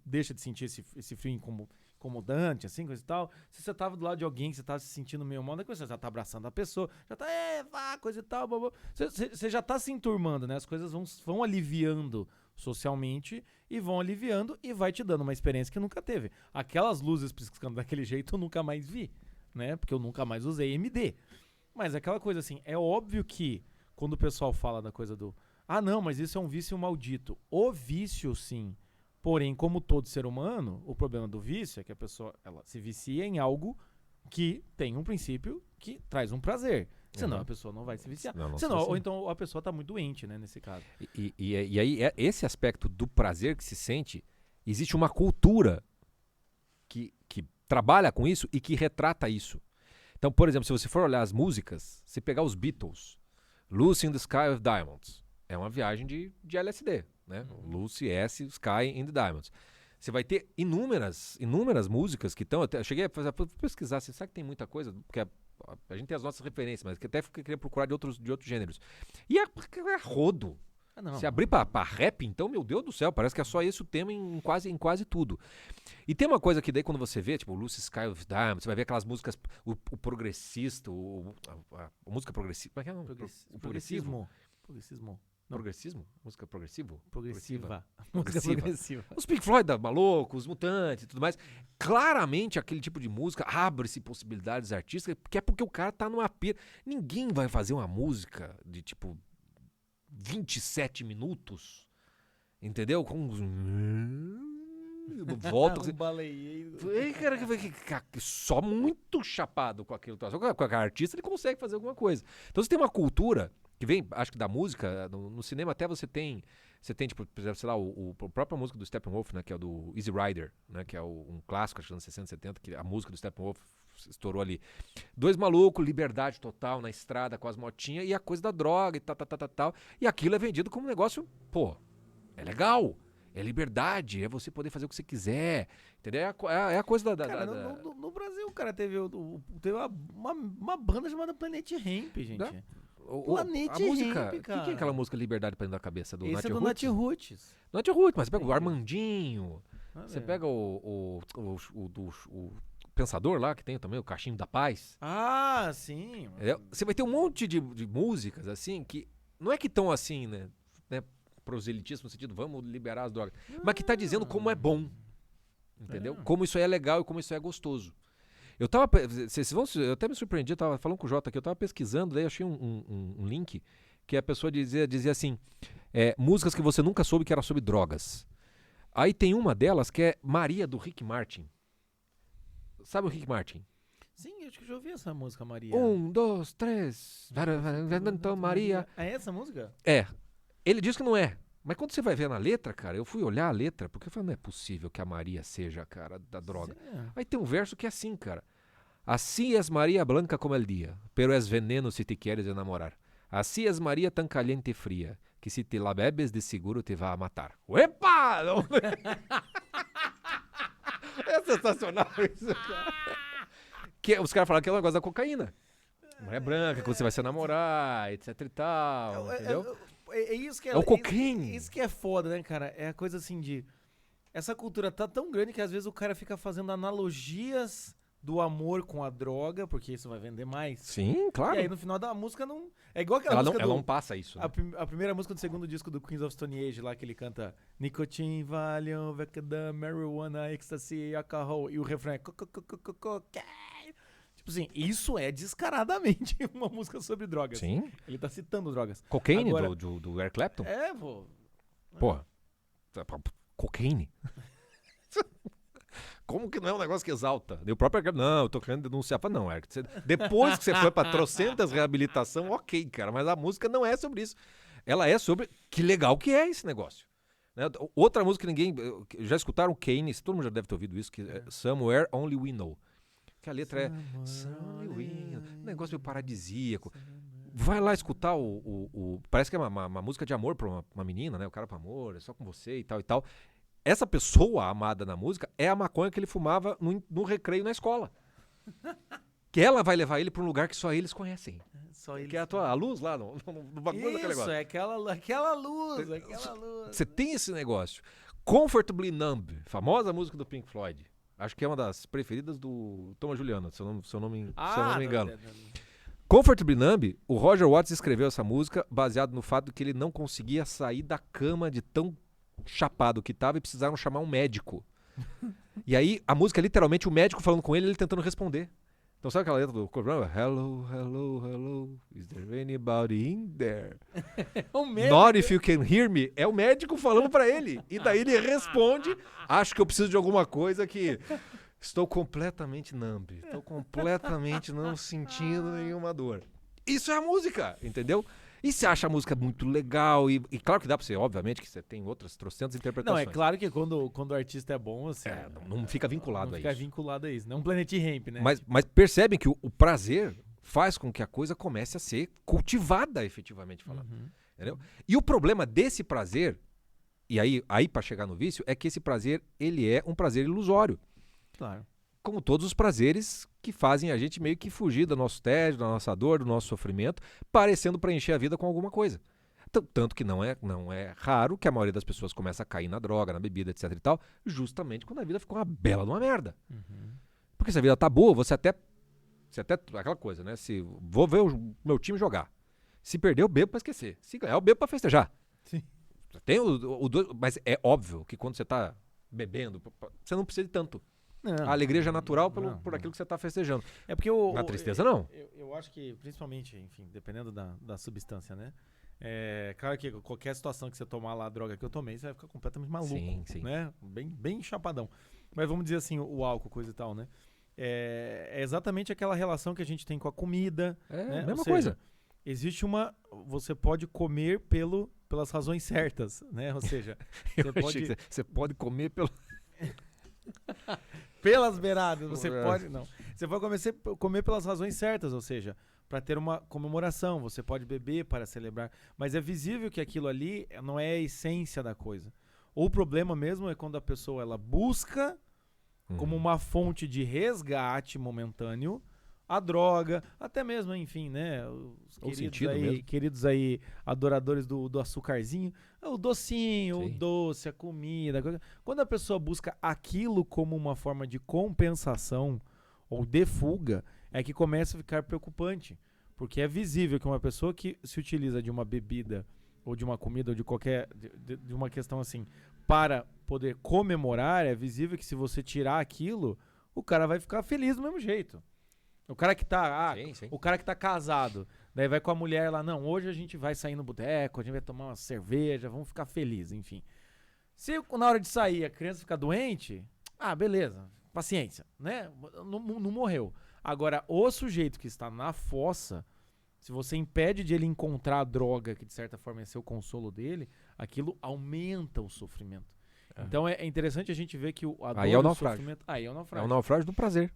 Speaker 1: deixa de sentir esse frio incomodante, assim, coisa e tal. Se você tava do lado de alguém que você tava se sentindo meio mal, você já tá abraçando a pessoa, já tá, coisa e tal, blá. Você já tá se enturmando, né? As coisas vão aliviando socialmente e vão aliviando e vai te dando uma experiência que nunca teve. Aquelas luzes piscando daquele jeito eu nunca mais vi, né? Porque eu nunca mais usei MD. Mas aquela coisa assim, é óbvio que quando o pessoal fala da coisa do não, mas isso é um vício maldito. O vício, sim. Porém, como todo ser humano, o problema do vício é que a pessoa ela se vicia em algo que tem um princípio que traz um prazer. Senão a pessoa não vai se viciar. Ou então a pessoa tá muito doente, né, nesse caso.
Speaker 2: E aí, esse aspecto do prazer que se sente, existe uma cultura que trabalha com isso e que retrata isso. Então, por exemplo, se você for olhar as músicas, se pegar os Beatles, Lucy in the Sky with Diamonds, é uma viagem de LSD, né? Lucy S, Sky and the Diamonds. Você vai ter inúmeras músicas que estão... Eu cheguei a pesquisar, assim, sabe que tem muita coisa? Porque a gente tem as nossas referências, mas que até queria procurar de outros gêneros. E é rodo. Se abrir pra rap, então, meu Deus do céu, parece que é só esse o tema em quase tudo. E tem uma coisa que daí quando você vê, tipo, Lucy Sky of Diamonds, você vai ver aquelas músicas, o progressista, a música progressiva. Como é que é o nome?
Speaker 1: Progressismo.
Speaker 2: Progressismo? Música progressiva?
Speaker 1: Progressiva.
Speaker 2: Os Pink Floyd, maluco, os Mutantes e tudo mais. Claramente aquele tipo de música abre-se possibilidades artísticas, que é porque o cara tá numa pira. Ninguém vai fazer uma música de tipo 27 minutos, entendeu? Com uns... volta.
Speaker 1: Um baleieiro.
Speaker 2: Cara, só muito chapado com aquilo. Com a artista ele consegue fazer alguma coisa. Então você tem uma cultura que vem, acho que da música, no cinema até você tem tipo, por exemplo, sei lá, a própria música do Steppenwolf, né, que é o do Easy Rider, né, que é um clássico, acho que dos anos 60, 70, que a música do Steppenwolf estourou ali. Dois malucos, liberdade total na estrada com as motinhas e a coisa da droga e tal. E aquilo é vendido como um negócio, pô, é legal. É liberdade, é você poder fazer o que você quiser, entendeu? É a coisa da...
Speaker 1: Cara, no Brasil, cara, teve uma banda chamada Planet Ramp, gente. Planet
Speaker 2: a música,
Speaker 1: Ramp, cara.
Speaker 2: O que é aquela música Liberdade pra dentro da cabeça? Do
Speaker 1: Esse é do Nat Roots.
Speaker 2: Nat Roots, mas você pega o Armandinho, você pega o Pensador lá, que tem também o Cachimbo da Paz.
Speaker 1: Ah, sim.
Speaker 2: Você vai ter um monte de músicas, assim, que não é que estão assim, né, proselitismo no sentido, vamos liberar as drogas, mas que tá dizendo como é bom, entendeu? Como isso aí é legal e como isso aí é gostoso. Eu até me surpreendi, eu tava falando com o Jota aqui, eu tava pesquisando, daí eu achei um link que a pessoa dizia assim, músicas que você nunca soube que era sobre drogas. Aí tem uma delas que é Maria, do Rick Martin. Sabe o Rick Martin?
Speaker 1: Sim, acho que eu já ouvi essa música, Maria.
Speaker 2: 1, 2, 3, então Maria.
Speaker 1: É essa música?
Speaker 2: É. Ele diz que não é. Mas quando você vai ver na letra, cara, eu fui olhar a letra, porque eu falei, não é possível que a Maria seja, cara, da droga. Aí tem um verso que é assim, cara. Assim es Maria blanca como el dia, pero es veneno si te quieres enamorar. Assim es Maria tan caliente e fria, que se te la bebes de seguro te vai a matar. Epa! É sensacional isso, cara. Os caras falaram que é um negócio da cocaína. Mulher branca, quando você vai se namorar, etc e tal, entendeu?
Speaker 1: É isso que
Speaker 2: é o cocaine.
Speaker 1: Isso que é foda, né, cara? É a coisa assim de... Essa cultura tá tão grande que às vezes o cara fica fazendo analogias do amor com a droga, porque isso vai vender mais.
Speaker 2: Sim, claro.
Speaker 1: E aí no final da música não... É igual aquela música
Speaker 2: ela não passa isso. Né?
Speaker 1: A primeira música do segundo disco do Queens of Stone Age lá, que ele canta Nicotine, Valium, Vecadam, Marijuana, Ecstasy, Alcohol. E o refrão é... Tipo assim, isso é descaradamente uma música sobre drogas.
Speaker 2: Sim.
Speaker 1: Ele tá citando drogas.
Speaker 2: Cocaine do Eric Clapton?
Speaker 1: É, pô.
Speaker 2: Porra. Cocaine? Como que não é um negócio que exalta? E o próprio não, eu tô querendo denunciar. Não, Eric, depois que você foi pra trocentas reabilitação, ok, cara, mas a música não é sobre isso. Ela é sobre que legal que é esse negócio. Né? Outra música que ninguém... Já escutaram Kane, todo mundo já deve ter ouvido isso, que é Somewhere Only We Know. Que a letra é um negócio meio paradisíaco. Vai lá escutar parece que é uma música de amor pra uma menina, né? O cara pro amor, é só com você e tal e tal. Essa pessoa amada na música é a maconha que ele fumava no recreio na escola. Que ela vai levar ele pra um lugar que só eles conhecem.
Speaker 1: Só eles.
Speaker 2: Que é a luz lá no bagulho daquele negócio.
Speaker 1: Isso, é aquela luz.
Speaker 2: Você tem esse negócio. Comfortably Numb, famosa música do Pink Floyd. Acho que é uma das preferidas do Thomas Juliano, se eu não me engano. Comfortably Numb, o Roger Waters escreveu essa música baseado no fato que ele não conseguia sair da cama de tão chapado que tava e precisaram chamar um médico. E aí, a música é literalmente o médico falando com ele tentando responder. Então sabe aquela letra do Corvão? Hello, hello, hello, is there anybody in there? Not if you can hear me. É o médico falando pra ele. E daí ele responde, acho que eu preciso de alguma coisa que... Estou completamente numb. Estou completamente não sentindo nenhuma dor. Isso é a música, entendeu? E você acha a música muito legal, e claro que dá pra você, obviamente, que você tem outras trocentas interpretações.
Speaker 1: Não, é claro que quando o artista é bom, assim...
Speaker 2: não fica vinculado a isso.
Speaker 1: Não fica vinculado a isso, não é um Planet Ramp, né?
Speaker 2: Mas percebem que o prazer faz com que a coisa comece a ser cultivada, efetivamente falando. Entendeu? E o problema desse prazer, e aí para chegar no vício, é que esse prazer, ele é um prazer ilusório.
Speaker 1: Claro.
Speaker 2: Como todos os prazeres que fazem a gente meio que fugir do nosso tédio, da nossa dor, do nosso sofrimento, parecendo preencher a vida com alguma coisa. Tanto que não é raro que a maioria das pessoas começa a cair na droga, na bebida, etc e tal, justamente quando a vida ficou uma bela de uma merda. Porque se a vida tá boa, você até aquela coisa, né? Se vou ver o meu time jogar. Se perder, eu bebo pra esquecer. Se ganhar, eu bebo pra festejar.
Speaker 1: Sim.
Speaker 2: Tem mas é óbvio que quando você tá bebendo, você não precisa de tanto.
Speaker 1: Não,
Speaker 2: A alegria já é natural
Speaker 1: não.
Speaker 2: por aquilo que você tá festejando.
Speaker 1: É porque
Speaker 2: Na tristeza, não.
Speaker 1: Eu acho que, principalmente, enfim, dependendo da substância, né? Claro que qualquer situação que você tomar lá a droga que eu tomei, você vai ficar completamente maluco,
Speaker 2: Sim.
Speaker 1: né? Bem chapadão. Mas vamos dizer assim, o álcool, coisa e tal, né? É exatamente aquela relação que a gente tem com a comida. Né?
Speaker 2: A mesma
Speaker 1: Ou seja,
Speaker 2: coisa.
Speaker 1: Existe você pode comer pelas razões certas, né? Ou seja,
Speaker 2: Você pode comer pelo...
Speaker 1: pelas beiradas, você pode comer pelas razões certas, ou seja, para ter uma comemoração, você pode beber para celebrar, mas é visível que aquilo ali não é a essência da coisa. O problema mesmo é quando a pessoa ela busca como uma fonte de resgate momentâneo a droga, até mesmo, enfim, né, os queridos aí adoradores do açucarzinho, o docinho, o doce, a comida. Quando a pessoa busca aquilo como uma forma de compensação ou de fuga, é que começa a ficar preocupante. Porque é visível que uma pessoa que se utiliza de uma bebida ou de uma comida ou de qualquer de uma questão assim para poder comemorar, é visível que se você tirar aquilo, o cara vai ficar feliz do mesmo jeito. O cara que tá, o cara que tá casado, daí vai com a mulher lá, não, hoje a gente vai sair no boteco, a gente vai tomar uma cerveja, vamos ficar felizes, enfim. Se na hora de sair a criança ficar doente, beleza, paciência, né? Não morreu. Agora, o sujeito que está na fossa, se você impede de ele encontrar a droga, que de certa forma é ser o consolo dele, aquilo aumenta o sofrimento. Então é interessante a gente ver que a dor
Speaker 2: Aí é o
Speaker 1: e o
Speaker 2: naufrágio.
Speaker 1: sofrimento... Aí é o naufrágio.
Speaker 2: É o naufrágio do prazer.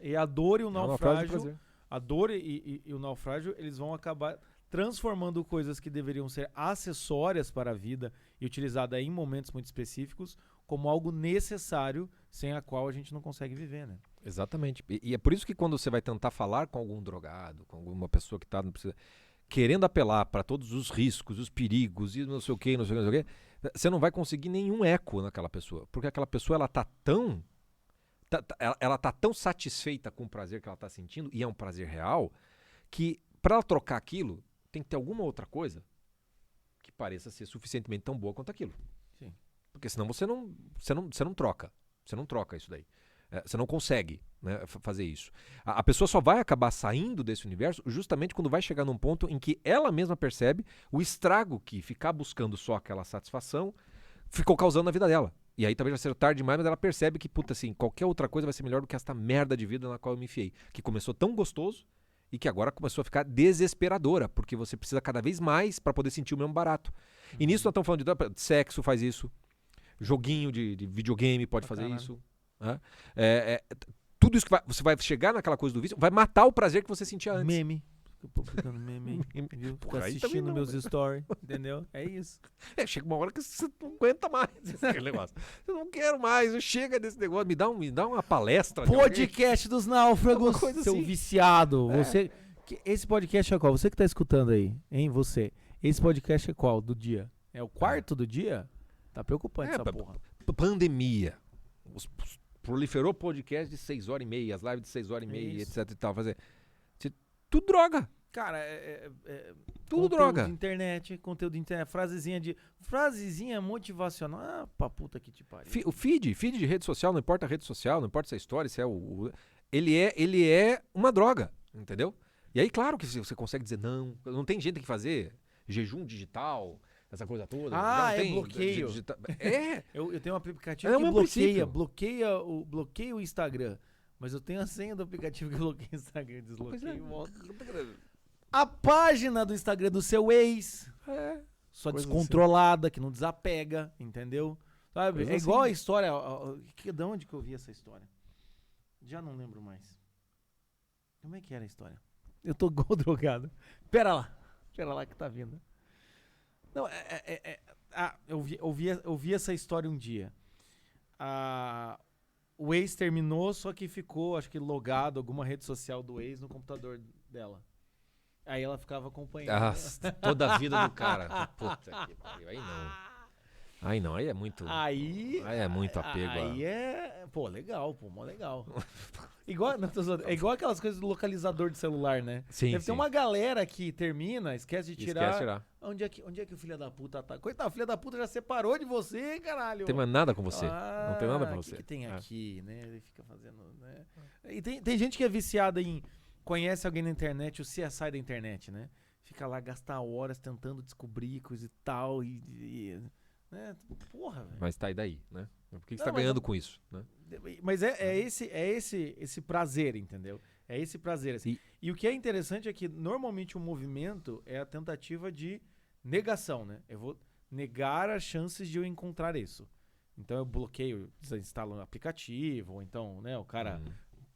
Speaker 1: E a dor e o naufrágio,
Speaker 2: prazer.
Speaker 1: a dor e o naufrágio, eles vão acabar transformando coisas que deveriam ser acessórias para a vida e utilizadas em momentos muito específicos como algo necessário, sem a qual a gente não consegue viver, né?
Speaker 2: Exatamente. E é por isso que quando você vai tentar falar com algum drogado, com alguma pessoa que está querendo apelar para todos os riscos, os perigos e não sei o que, você não vai conseguir nenhum eco naquela pessoa, porque aquela pessoa ela tá tão satisfeita com o prazer que ela tá sentindo, e é um prazer real, que para ela trocar aquilo, tem que ter alguma outra coisa que pareça ser suficientemente tão boa quanto aquilo.
Speaker 1: Sim.
Speaker 2: Porque senão você não troca. Você não troca isso daí. Você não consegue, né, fazer isso. A pessoa só vai acabar saindo desse universo justamente quando vai chegar num ponto em que ela mesma percebe o estrago que ficar buscando só aquela satisfação ficou causando na vida dela. E aí talvez já seja tarde demais, mas ela percebe que, qualquer outra coisa vai ser melhor do que esta merda de vida na qual eu me enfiei. Que começou tão gostoso e que agora começou a ficar desesperadora, porque você precisa cada vez mais para poder sentir o mesmo barato. E nisso nós estamos falando de sexo, faz isso. Joguinho de videogame pode fazer isso. Né? Tudo isso que você vai chegar naquela coisa do vício, vai matar o prazer que você sentia antes.
Speaker 1: Meme. Fica publicando meme, viu? Fica assistindo meus stories, entendeu? É isso.
Speaker 2: Chega uma hora que você não aguenta mais esse negócio. Eu não quero mais, chega desse negócio, me dá uma palestra.
Speaker 1: Podcast dos náufragos, seu
Speaker 2: assim.
Speaker 1: Viciado. Esse podcast é qual? Você que tá escutando aí, hein, você? Esse podcast é qual do dia? É o quarto do dia? Tá preocupante essa porra.
Speaker 2: Pandemia. Proliferou podcast de 6h30, as lives de 6h30, etc e tal. Tudo droga.
Speaker 1: Cara,
Speaker 2: tudo droga.
Speaker 1: Conteúdo de internet, frasezinha motivacional. Pra puta que te pariu.
Speaker 2: O feed de rede social, não importa a rede social, não importa se é história, se é ele é uma droga, entendeu? E aí, claro que você consegue dizer não tem gente que fazer jejum digital, essa coisa toda.
Speaker 1: Bloqueio. Eu tenho um aplicativo que bloqueia o Instagram. Mas eu tenho a senha do aplicativo que bloqueia o Instagram, desbloqueia e volta. A página do Instagram do seu ex. Só descontrolada, assim. Que não desapega, entendeu? Sabe? Coisa igual assim. A história. De onde que eu vi essa história? Já não lembro mais. Como é que era a história? Eu tô igual drogado. Pera lá que tá vindo. Não, eu vi essa história um dia. O ex terminou, só que ficou, acho que logado alguma rede social do ex no computador dela. Aí ela ficava acompanhando.
Speaker 2: Toda a vida do cara. Puta que pariu. Aí não, aí é muito. Aí é muito apego.
Speaker 1: Aí é. Pô, legal, mó legal. É igual aquelas coisas do localizador de celular, né?
Speaker 2: Sim.
Speaker 1: Deve ter uma galera que termina, esquece de tirar.
Speaker 2: Esquece de tirar.
Speaker 1: Onde é que o filho da puta tá? Coitado, o filho da puta já separou de você, caralho.
Speaker 2: Não tem mais nada com você. Não tem nada pra você.
Speaker 1: O que tem aqui, né? Ele fica fazendo, né? E tem gente que é viciada em... Conhece alguém na internet, o CSI da internet, né? Fica lá, gasta horas tentando descobrir coisa e tal, né? Porra, velho.
Speaker 2: Mas tá, e daí, né? Por que você tá ganhando com isso, né?
Speaker 1: Mas é esse prazer, entendeu? É esse prazer. Assim. E o que é interessante é que, normalmente, o movimento é a tentativa de negação, né? Eu vou negar as chances de eu encontrar isso. Então, eu bloqueio, desinstalo um aplicativo, ou então, né, o cara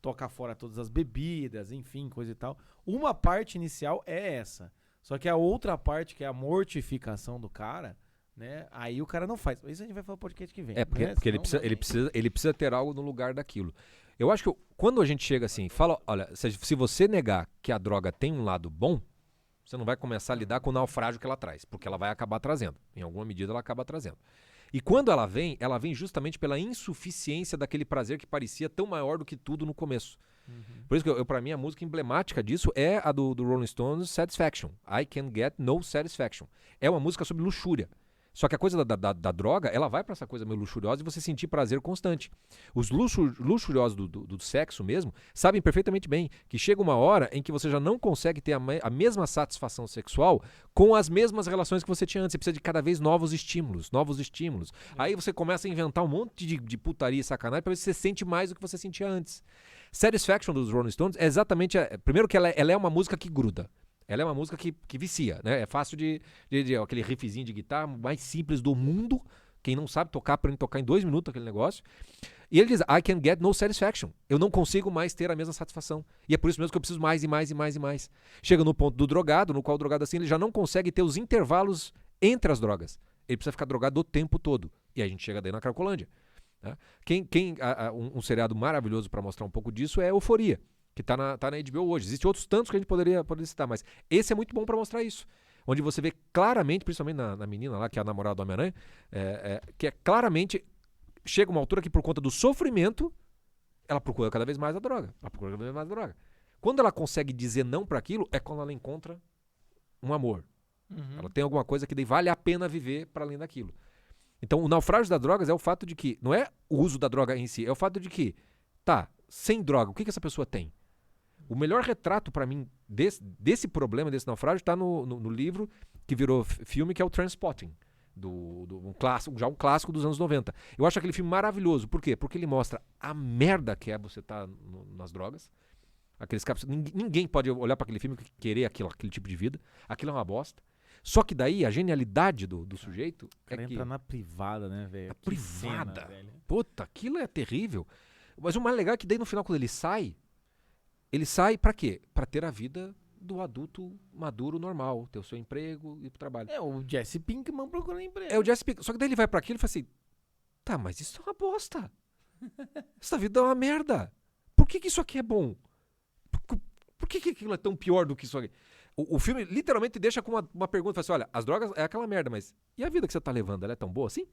Speaker 1: toca fora todas as bebidas, enfim, coisa e tal. Uma parte inicial é essa. Só que a outra parte, que é a mortificação do cara... Né? Aí o cara não faz. Isso a gente vai falar no podcast que vem.
Speaker 2: Porque,
Speaker 1: né?
Speaker 2: porque ele precisa ter algo no lugar daquilo. Eu acho que quando a gente chega assim, fala, olha, se você negar que a droga tem um lado bom, você não vai começar a lidar com o naufrágio que ela traz, porque ela vai acabar trazendo. Em alguma medida ela acaba trazendo. E quando ela vem justamente pela insuficiência daquele prazer que parecia tão maior do que tudo no começo. Por isso que pra mim a música emblemática disso é a do Rolling Stones, Satisfaction. I Can Get No Satisfaction. É uma música sobre luxúria. Só que a coisa da droga, ela vai pra essa coisa meio luxuriosa e você sentir prazer constante. Os luxuriosos do sexo mesmo sabem perfeitamente bem que chega uma hora em que você já não consegue ter a mesma satisfação sexual com as mesmas relações que você tinha antes. Você precisa de cada vez novos estímulos. Aí você começa a inventar um monte de putaria e sacanagem pra ver se você sente mais do que você sentia antes. Satisfaction dos Rolling Stones é exatamente... Primeiro que ela é uma música que gruda. Ela é uma música que vicia, né? É fácil de aquele riffzinho de guitarra mais simples do mundo. Quem não sabe tocar, aprende a tocar em 2 minutos aquele negócio. E ele diz, I can get no satisfaction. Eu não consigo mais ter a mesma satisfação. E é por isso mesmo que eu preciso mais e mais e mais e mais. Chega no ponto do drogado, no qual o drogado assim, ele já não consegue ter os intervalos entre as drogas. Ele precisa ficar drogado o tempo todo. E a gente chega daí na Cracolândia. Né? Um seriado maravilhoso para mostrar um pouco disso é Euforia, que tá na HBO hoje. Existem outros tantos que a gente poderia citar, mas esse é muito bom para mostrar isso. Onde você vê claramente, principalmente na menina lá, que é a namorada do Homem-Aranha, que é claramente, chega uma altura que por conta do sofrimento, ela procura cada vez mais a droga. Quando ela consegue dizer não para aquilo, é quando ela encontra um amor. Ela tem alguma coisa que daí vale a pena viver para além daquilo. Então, o naufrágio das drogas é o fato de que, não é o uso da droga em si, é o fato de que, sem droga, o que essa pessoa tem? O melhor retrato para mim desse problema, desse naufrágio, está no livro que virou filme, que é o Trainspotting, um clássico dos anos 90. Eu acho aquele filme maravilhoso. Por quê? Porque ele mostra a merda que é você estar nas drogas. Aqueles caras, ninguém pode olhar para aquele filme e querer aquele tipo de vida. Aquilo é uma bosta. Só que daí a genialidade do sujeito
Speaker 1: é que... entra na privada, né, velho?
Speaker 2: Na privada. Puta, aquilo é terrível. Mas o mais legal é que daí no final, quando ele sai pra quê? Pra ter a vida do adulto maduro normal, ter o seu emprego e ir pro trabalho.
Speaker 1: É o Jesse Pinkman procurando emprego.
Speaker 2: É o Jesse Pinkman. Só que daí ele vai pra aquilo e fala assim, mas isso é uma bosta. Essa vida é uma merda. Por que isso aqui é bom? Por que aquilo é tão pior do que isso aqui? O filme literalmente deixa com uma pergunta, fala assim, olha, as drogas é aquela merda, mas e a vida que você tá levando, ela é tão boa assim?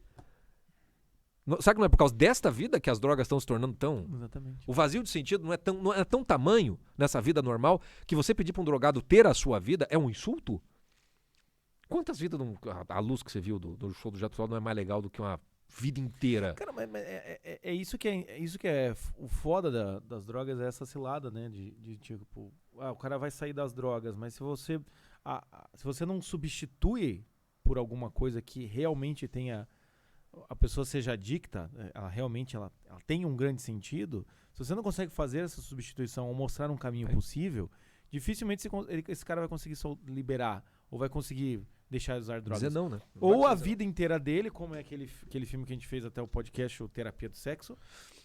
Speaker 2: Sabe que não é por causa desta vida que as drogas estão se tornando tão...
Speaker 1: Exatamente.
Speaker 2: O vazio de sentido não é tão tamanho nessa vida normal que você pedir para um drogado ter a sua vida é um insulto? Quantas vidas... A luz que você viu do show do Jethro Tull não é mais legal do que uma vida inteira?
Speaker 1: Cara, mas é isso que é o foda das drogas, é essa cilada, né? De tipo, o cara vai sair das drogas, mas se você não substitui por alguma coisa que realmente tenha... a pessoa seja adicta, ela realmente ela tem um grande sentido, se você não consegue fazer essa substituição ou mostrar um caminho possível, dificilmente esse cara vai conseguir liberar ou vai conseguir deixar de usar drogas.
Speaker 2: Dizer não, né?
Speaker 1: Ou a vida inteira dele, como é aquele filme que a gente fez até o podcast, o Terapia do Sexo,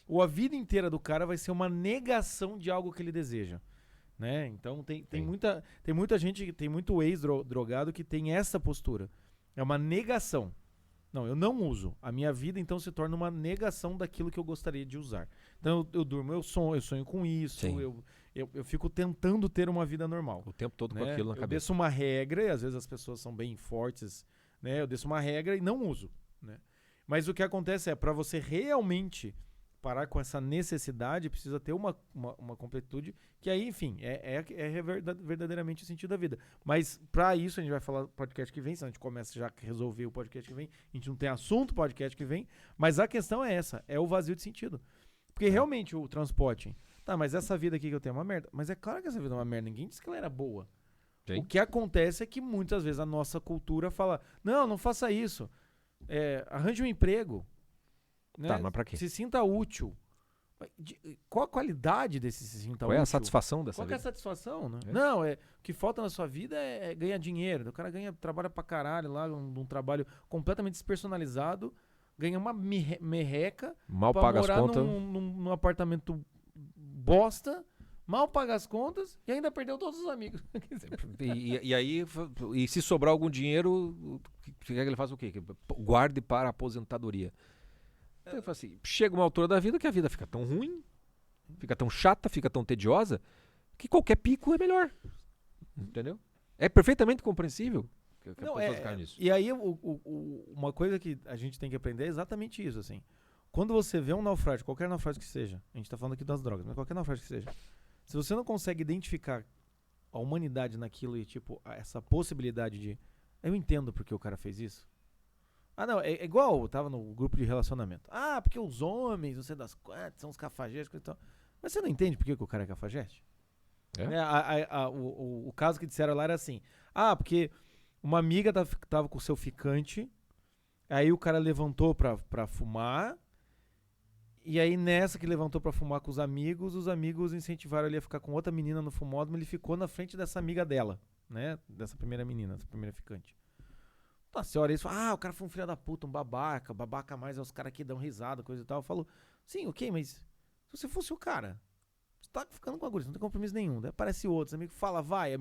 Speaker 1: ou a vida inteira do cara vai ser uma negação de algo que ele deseja. Né? Então tem muita gente, tem muito ex-drogado que tem essa postura. É uma negação. Não, eu não uso. A minha vida, então, se torna uma negação daquilo que eu gostaria de usar. Então, eu durmo, eu sonho com isso,
Speaker 2: Sim.
Speaker 1: eu fico tentando ter uma vida normal.
Speaker 2: O tempo todo com
Speaker 1: Né?
Speaker 2: aquilo na
Speaker 1: Eu
Speaker 2: cabeça.
Speaker 1: desço uma regra, e às vezes as pessoas são bem fortes, né? Eu desço uma regra e não uso, né? Mas o que acontece é, para você realmente parar com essa necessidade, precisa ter uma completude, que aí, enfim, é verdadeiramente o sentido da vida. Mas para isso, a gente vai falar no podcast que vem, senão a gente começa já a resolver o podcast que vem, a gente não tem assunto podcast que vem, mas a questão é essa, é o vazio de sentido. Porque realmente o transporte, tá, mas essa vida aqui que eu tenho é uma merda. Mas é claro que essa vida é uma merda, ninguém disse que ela era boa.
Speaker 2: Sim.
Speaker 1: O que acontece é que muitas vezes a nossa cultura fala, não faça isso, arranje um emprego, né?
Speaker 2: Tá, mas pra quê?
Speaker 1: Se sinta útil. Qual a qualidade desse se sinta
Speaker 2: Qual
Speaker 1: útil?
Speaker 2: é a satisfação dessa
Speaker 1: Qual que é a
Speaker 2: vida?
Speaker 1: satisfação, né?
Speaker 2: É.
Speaker 1: Não, o que falta na sua vida é ganhar dinheiro. O cara trabalha pra caralho lá, um trabalho completamente despersonalizado, ganha uma merreca
Speaker 2: Mal
Speaker 1: pra
Speaker 2: paga as
Speaker 1: morar
Speaker 2: contas.
Speaker 1: num apartamento bosta, mal paga as contas e ainda perdeu todos os amigos.
Speaker 2: E aí, e se sobrar algum dinheiro, ele faz o quê? Guarde para a aposentadoria. Então, eu falo assim, chega uma altura da vida que a vida fica tão ruim, fica tão chata, fica tão tediosa, que qualquer pico é melhor. Entendeu? É perfeitamente compreensível que a pessoa ficar nisso.
Speaker 1: E aí, uma coisa que a gente tem que aprender é exatamente isso, assim. Quando você vê um naufrágio, qualquer naufrágio que seja, a gente tá falando aqui das drogas, mas qualquer naufrágio que seja, se você não consegue identificar a humanidade naquilo e, tipo, essa possibilidade de... Eu entendo porque o cara fez isso. Ah, não, é igual eu tava no grupo de relacionamento. Ah, porque os homens, não sei das quantas, são os cafajestes e tal. Mas você não entende por que o cara é cafajeste?
Speaker 2: É?
Speaker 1: Né? O caso que disseram lá era assim. Ah, porque uma amiga tava com o seu ficante, aí o cara levantou pra fumar, e aí nessa que levantou pra fumar com os amigos incentivaram ele a ficar com outra menina no fumódromo, ele ficou na frente dessa amiga dela, né? Dessa primeira menina, dessa primeira ficante. A senhora isso, o cara foi um filho da puta, um babaca mais é os caras que dão risada, coisa e tal. Eu falo, sim, ok, mas se você fosse o cara, você tá ficando com a guria, você não tem compromisso nenhum. Daí aparece outro, amigo fala, vai,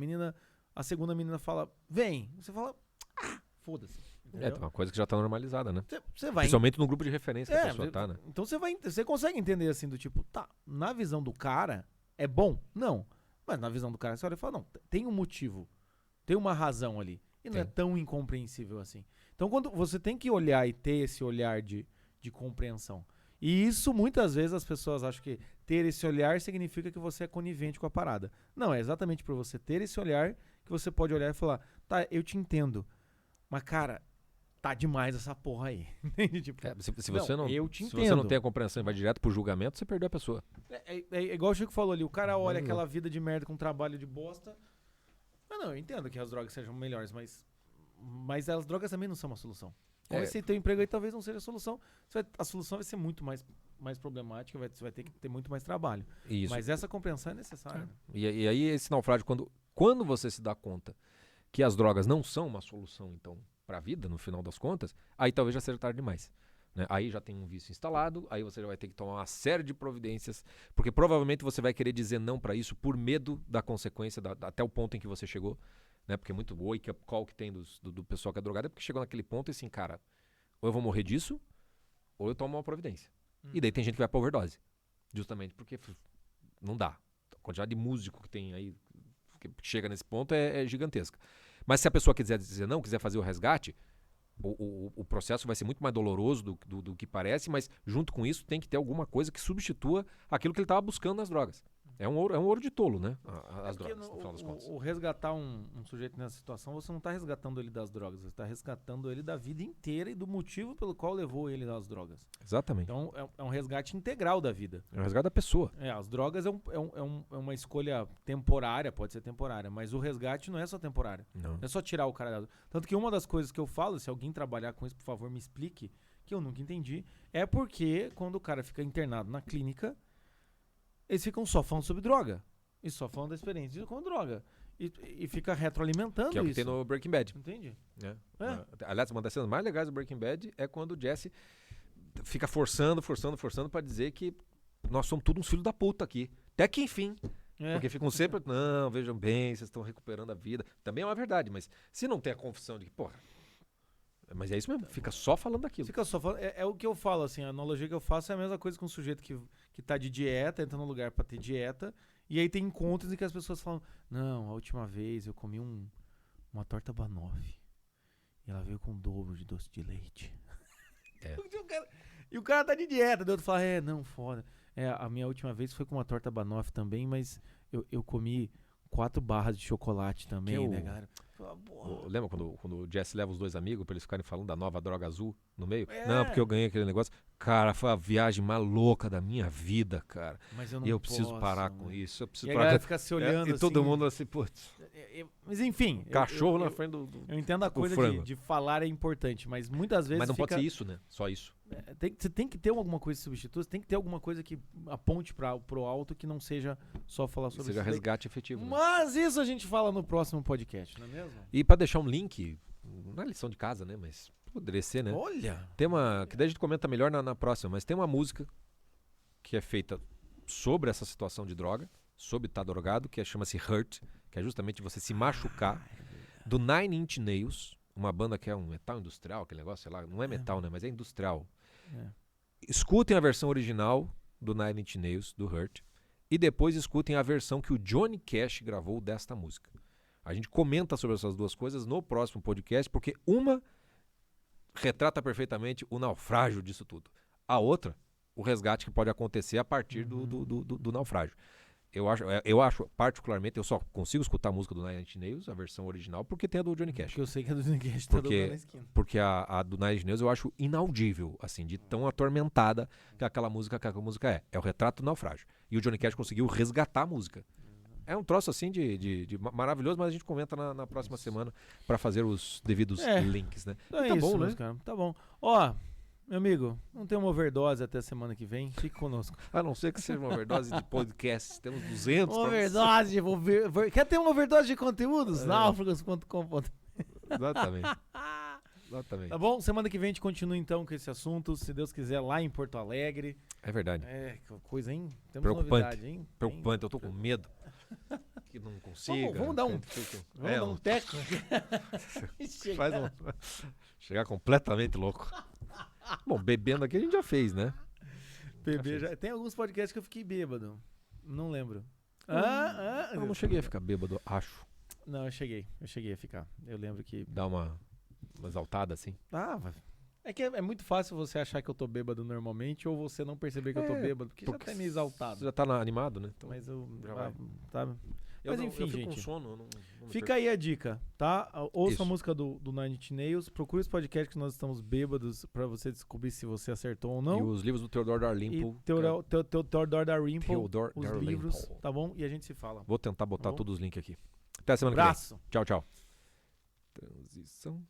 Speaker 1: a segunda menina fala, vem. Você fala, foda-se.
Speaker 2: É uma coisa que já tá normalizada, né?
Speaker 1: Você vai.
Speaker 2: Principalmente no grupo de referência que a pessoa tá, né?
Speaker 1: Então você consegue entender assim, do tipo, tá, na visão do cara, é bom? Não. Mas na visão do cara, você olha e fala, não, tem um motivo, tem uma razão ali. E não é tão incompreensível assim. Então, quando você tem que olhar e ter esse olhar de compreensão. E isso, muitas vezes, as pessoas acham que ter esse olhar significa que você é conivente com a parada. Não, é exatamente por você ter esse olhar que você pode olhar e falar, tá, eu te entendo, mas, cara, tá demais essa porra aí. Entende? Tipo,
Speaker 2: se você não,
Speaker 1: eu te
Speaker 2: se
Speaker 1: entendo.
Speaker 2: você não tem a compreensão e vai direto pro julgamento, você perdeu a pessoa.
Speaker 1: É igual o Chico falou ali, o cara olha aquela vida de merda com trabalho de bosta. Não, eu entendo que as drogas sejam melhores, mas as drogas também não são uma solução. Com esse teu emprego aí talvez não seja a solução. A solução vai ser muito mais problemática, você vai ter que ter muito mais trabalho.
Speaker 2: Isso.
Speaker 1: Mas essa compreensão é necessária.
Speaker 2: E aí esse naufrágio, quando você se dá conta que as drogas não são uma solução, então, pra vida, no final das contas, aí talvez já seja tarde demais. Né? Aí já tem um vício instalado, aí você já vai ter que tomar uma série de providências, porque provavelmente você vai querer dizer não pra isso por medo da consequência, até o ponto em que você chegou, né? Porque muito wake-up call que tem do pessoal que é drogado é porque chegou naquele ponto e assim, cara, ou eu vou morrer disso, ou eu tomo uma providência. E daí tem gente que vai pra overdose, justamente porque não dá. A quantidade de músico que tem aí, que chega nesse ponto é gigantesca. Mas se a pessoa quiser dizer não, quiser fazer o resgate, o processo vai ser muito mais doloroso do que parece, mas junto com isso tem que ter alguma coisa que substitua aquilo que ele estava buscando nas drogas. É um ouro de tolo, né? As drogas, no final das contas.
Speaker 1: O resgatar um sujeito nessa situação, você não está resgatando ele das drogas, você está resgatando ele da vida inteira e do motivo pelo qual levou ele às drogas.
Speaker 2: Exatamente.
Speaker 1: Então é um resgate integral da vida.
Speaker 2: É um resgate da pessoa.
Speaker 1: As drogas é uma escolha temporária, pode ser temporária, mas o resgate não é só temporário. Não é só tirar o cara da... Tanto que uma das coisas que eu falo, se alguém trabalhar com isso, por favor, me explique, que eu nunca entendi, é porque quando o cara fica internado na clínica, eles ficam só falando sobre droga. E só falando da experiência com droga. E fica retroalimentando isso.
Speaker 2: Que é o que tem no Breaking Bad.
Speaker 1: Entende?
Speaker 2: Aliás, uma das cenas mais legais do Breaking Bad é quando o Jesse fica forçando pra dizer que nós somos todos uns filhos da puta aqui. Até que enfim. Porque ficam sempre, não, vejam bem, vocês estão recuperando a vida. Também é uma verdade, mas se não tem a confissão de que, porra, mas é isso mesmo. Fica só falando daquilo.
Speaker 1: Fica só falando. É o que eu falo, assim, a analogia que eu faço é a mesma coisa com um sujeito que tá de dieta, entra num lugar pra ter dieta, e aí tem encontros em que as pessoas falam, não, a última vez eu comi uma torta banoffee, e ela veio com o dobro de doce de leite.
Speaker 2: É.
Speaker 1: E o cara tá de dieta, daí outro fala, não, foda. A minha última vez foi com uma torta banoffee também, mas eu comi 4 barras de chocolate também, né, galera?
Speaker 2: Lembra quando o Jesse leva os 2 amigos pra eles ficarem falando da nova droga azul no meio? Não, porque eu ganhei aquele negócio. Cara, foi a viagem mais louca da minha vida, cara.
Speaker 1: Mas eu não
Speaker 2: e eu preciso
Speaker 1: posso,
Speaker 2: parar
Speaker 1: mano.
Speaker 2: com isso. Eu preciso
Speaker 1: E a
Speaker 2: parar
Speaker 1: galera
Speaker 2: com...
Speaker 1: fica se olhando
Speaker 2: E
Speaker 1: assim.
Speaker 2: todo mundo assim, putz.
Speaker 1: Mas enfim.
Speaker 2: Cachorro na frente do
Speaker 1: eu entendo a coisa de falar é importante, mas muitas vezes.
Speaker 2: Mas não pode ser isso, né? Só isso.
Speaker 1: Você tem que ter alguma coisa que substitua, tem que ter alguma coisa que aponte pro alto que não seja só falar sobre isso.
Speaker 2: Seja resgate efetivo. Né?
Speaker 1: Mas isso a gente fala no próximo podcast, não é mesmo?
Speaker 2: E pra deixar um link, não é lição de casa, né? Mas poderia ser, né?
Speaker 1: Olha!
Speaker 2: Tem uma. Que daí a gente comenta melhor na próxima, mas tem uma música que é feita sobre essa situação de droga, sobre estar drogado, que chama-se Hurt, que é justamente você se machucar, do Nine Inch Nails, uma banda que é um metal industrial, aquele negócio, sei lá, não é metal, né? Mas é industrial. Escutem a versão original do Nine Inch Nails, do Hurt, e depois escutem a versão que o Johnny Cash gravou desta música. A gente comenta sobre essas duas coisas no próximo podcast, porque uma retrata perfeitamente o naufrágio disso tudo. A outra, o resgate que pode acontecer a partir do naufrágio. Eu acho, particularmente, eu só consigo escutar a música do Nine Inch Nails, a versão original, porque tem a do Johnny Cash.
Speaker 1: Porque eu sei que a do Johnny Cash tá dobrando na esquina.
Speaker 2: Porque a do Nine Inch Nails eu acho inaudível, assim, de tão atormentada que aquela música é. É o retrato do naufrágio. E o Johnny Cash conseguiu resgatar a música. É um troço, assim, de maravilhoso, mas a gente comenta na próxima semana pra fazer os devidos links, né?
Speaker 1: Então tá bom, né? Cara, tá bom. Ó... Meu amigo, não tem uma overdose até semana que vem? Fique conosco.
Speaker 2: A não ser que seja uma overdose de podcast. Temos 200.
Speaker 1: Overdose de... Quer ter uma overdose de conteúdos? Náufragos.com.br.
Speaker 2: Exatamente.
Speaker 1: Tá bom? Semana que vem a gente continua então com esse assunto. Se Deus quiser, lá em Porto Alegre.
Speaker 2: É verdade.
Speaker 1: Que coisa, hein? Temos
Speaker 2: preocupante.
Speaker 1: Novidade, hein?
Speaker 2: Preocupante. Eu tô com medo que não consiga.
Speaker 1: Vamos dar um teco.
Speaker 2: Chegar completamente louco. Bom, bebendo aqui a gente já fez, né?
Speaker 1: Tem alguns podcasts que eu fiquei bêbado. Não lembro.
Speaker 2: Eu não cheguei a ficar bêbado, acho.
Speaker 1: Não, eu cheguei a ficar. Eu lembro que...
Speaker 2: Dá uma exaltada assim.
Speaker 1: É que é muito fácil você achar que eu tô bêbado normalmente ou você não perceber que eu tô bêbado, porque já tá meio exaltado.
Speaker 2: Você já tá animado, né? Então,
Speaker 1: mas eu...
Speaker 2: Sabe?
Speaker 1: Mas enfim,
Speaker 2: eu fico
Speaker 1: gente.
Speaker 2: com sono, não
Speaker 1: fica aí a dica, tá? Ouça a música do Nine Inch Nails, procure os podcasts que nós estamos bêbados pra você descobrir se você acertou ou não.
Speaker 2: E os livros do Theodore Dalrymple.
Speaker 1: Theodore Dalrymple, os livros, tá bom? E a gente se fala.
Speaker 2: Vou tentar botar todos os links aqui. Até a semana que vem. Tchau, tchau. Transição.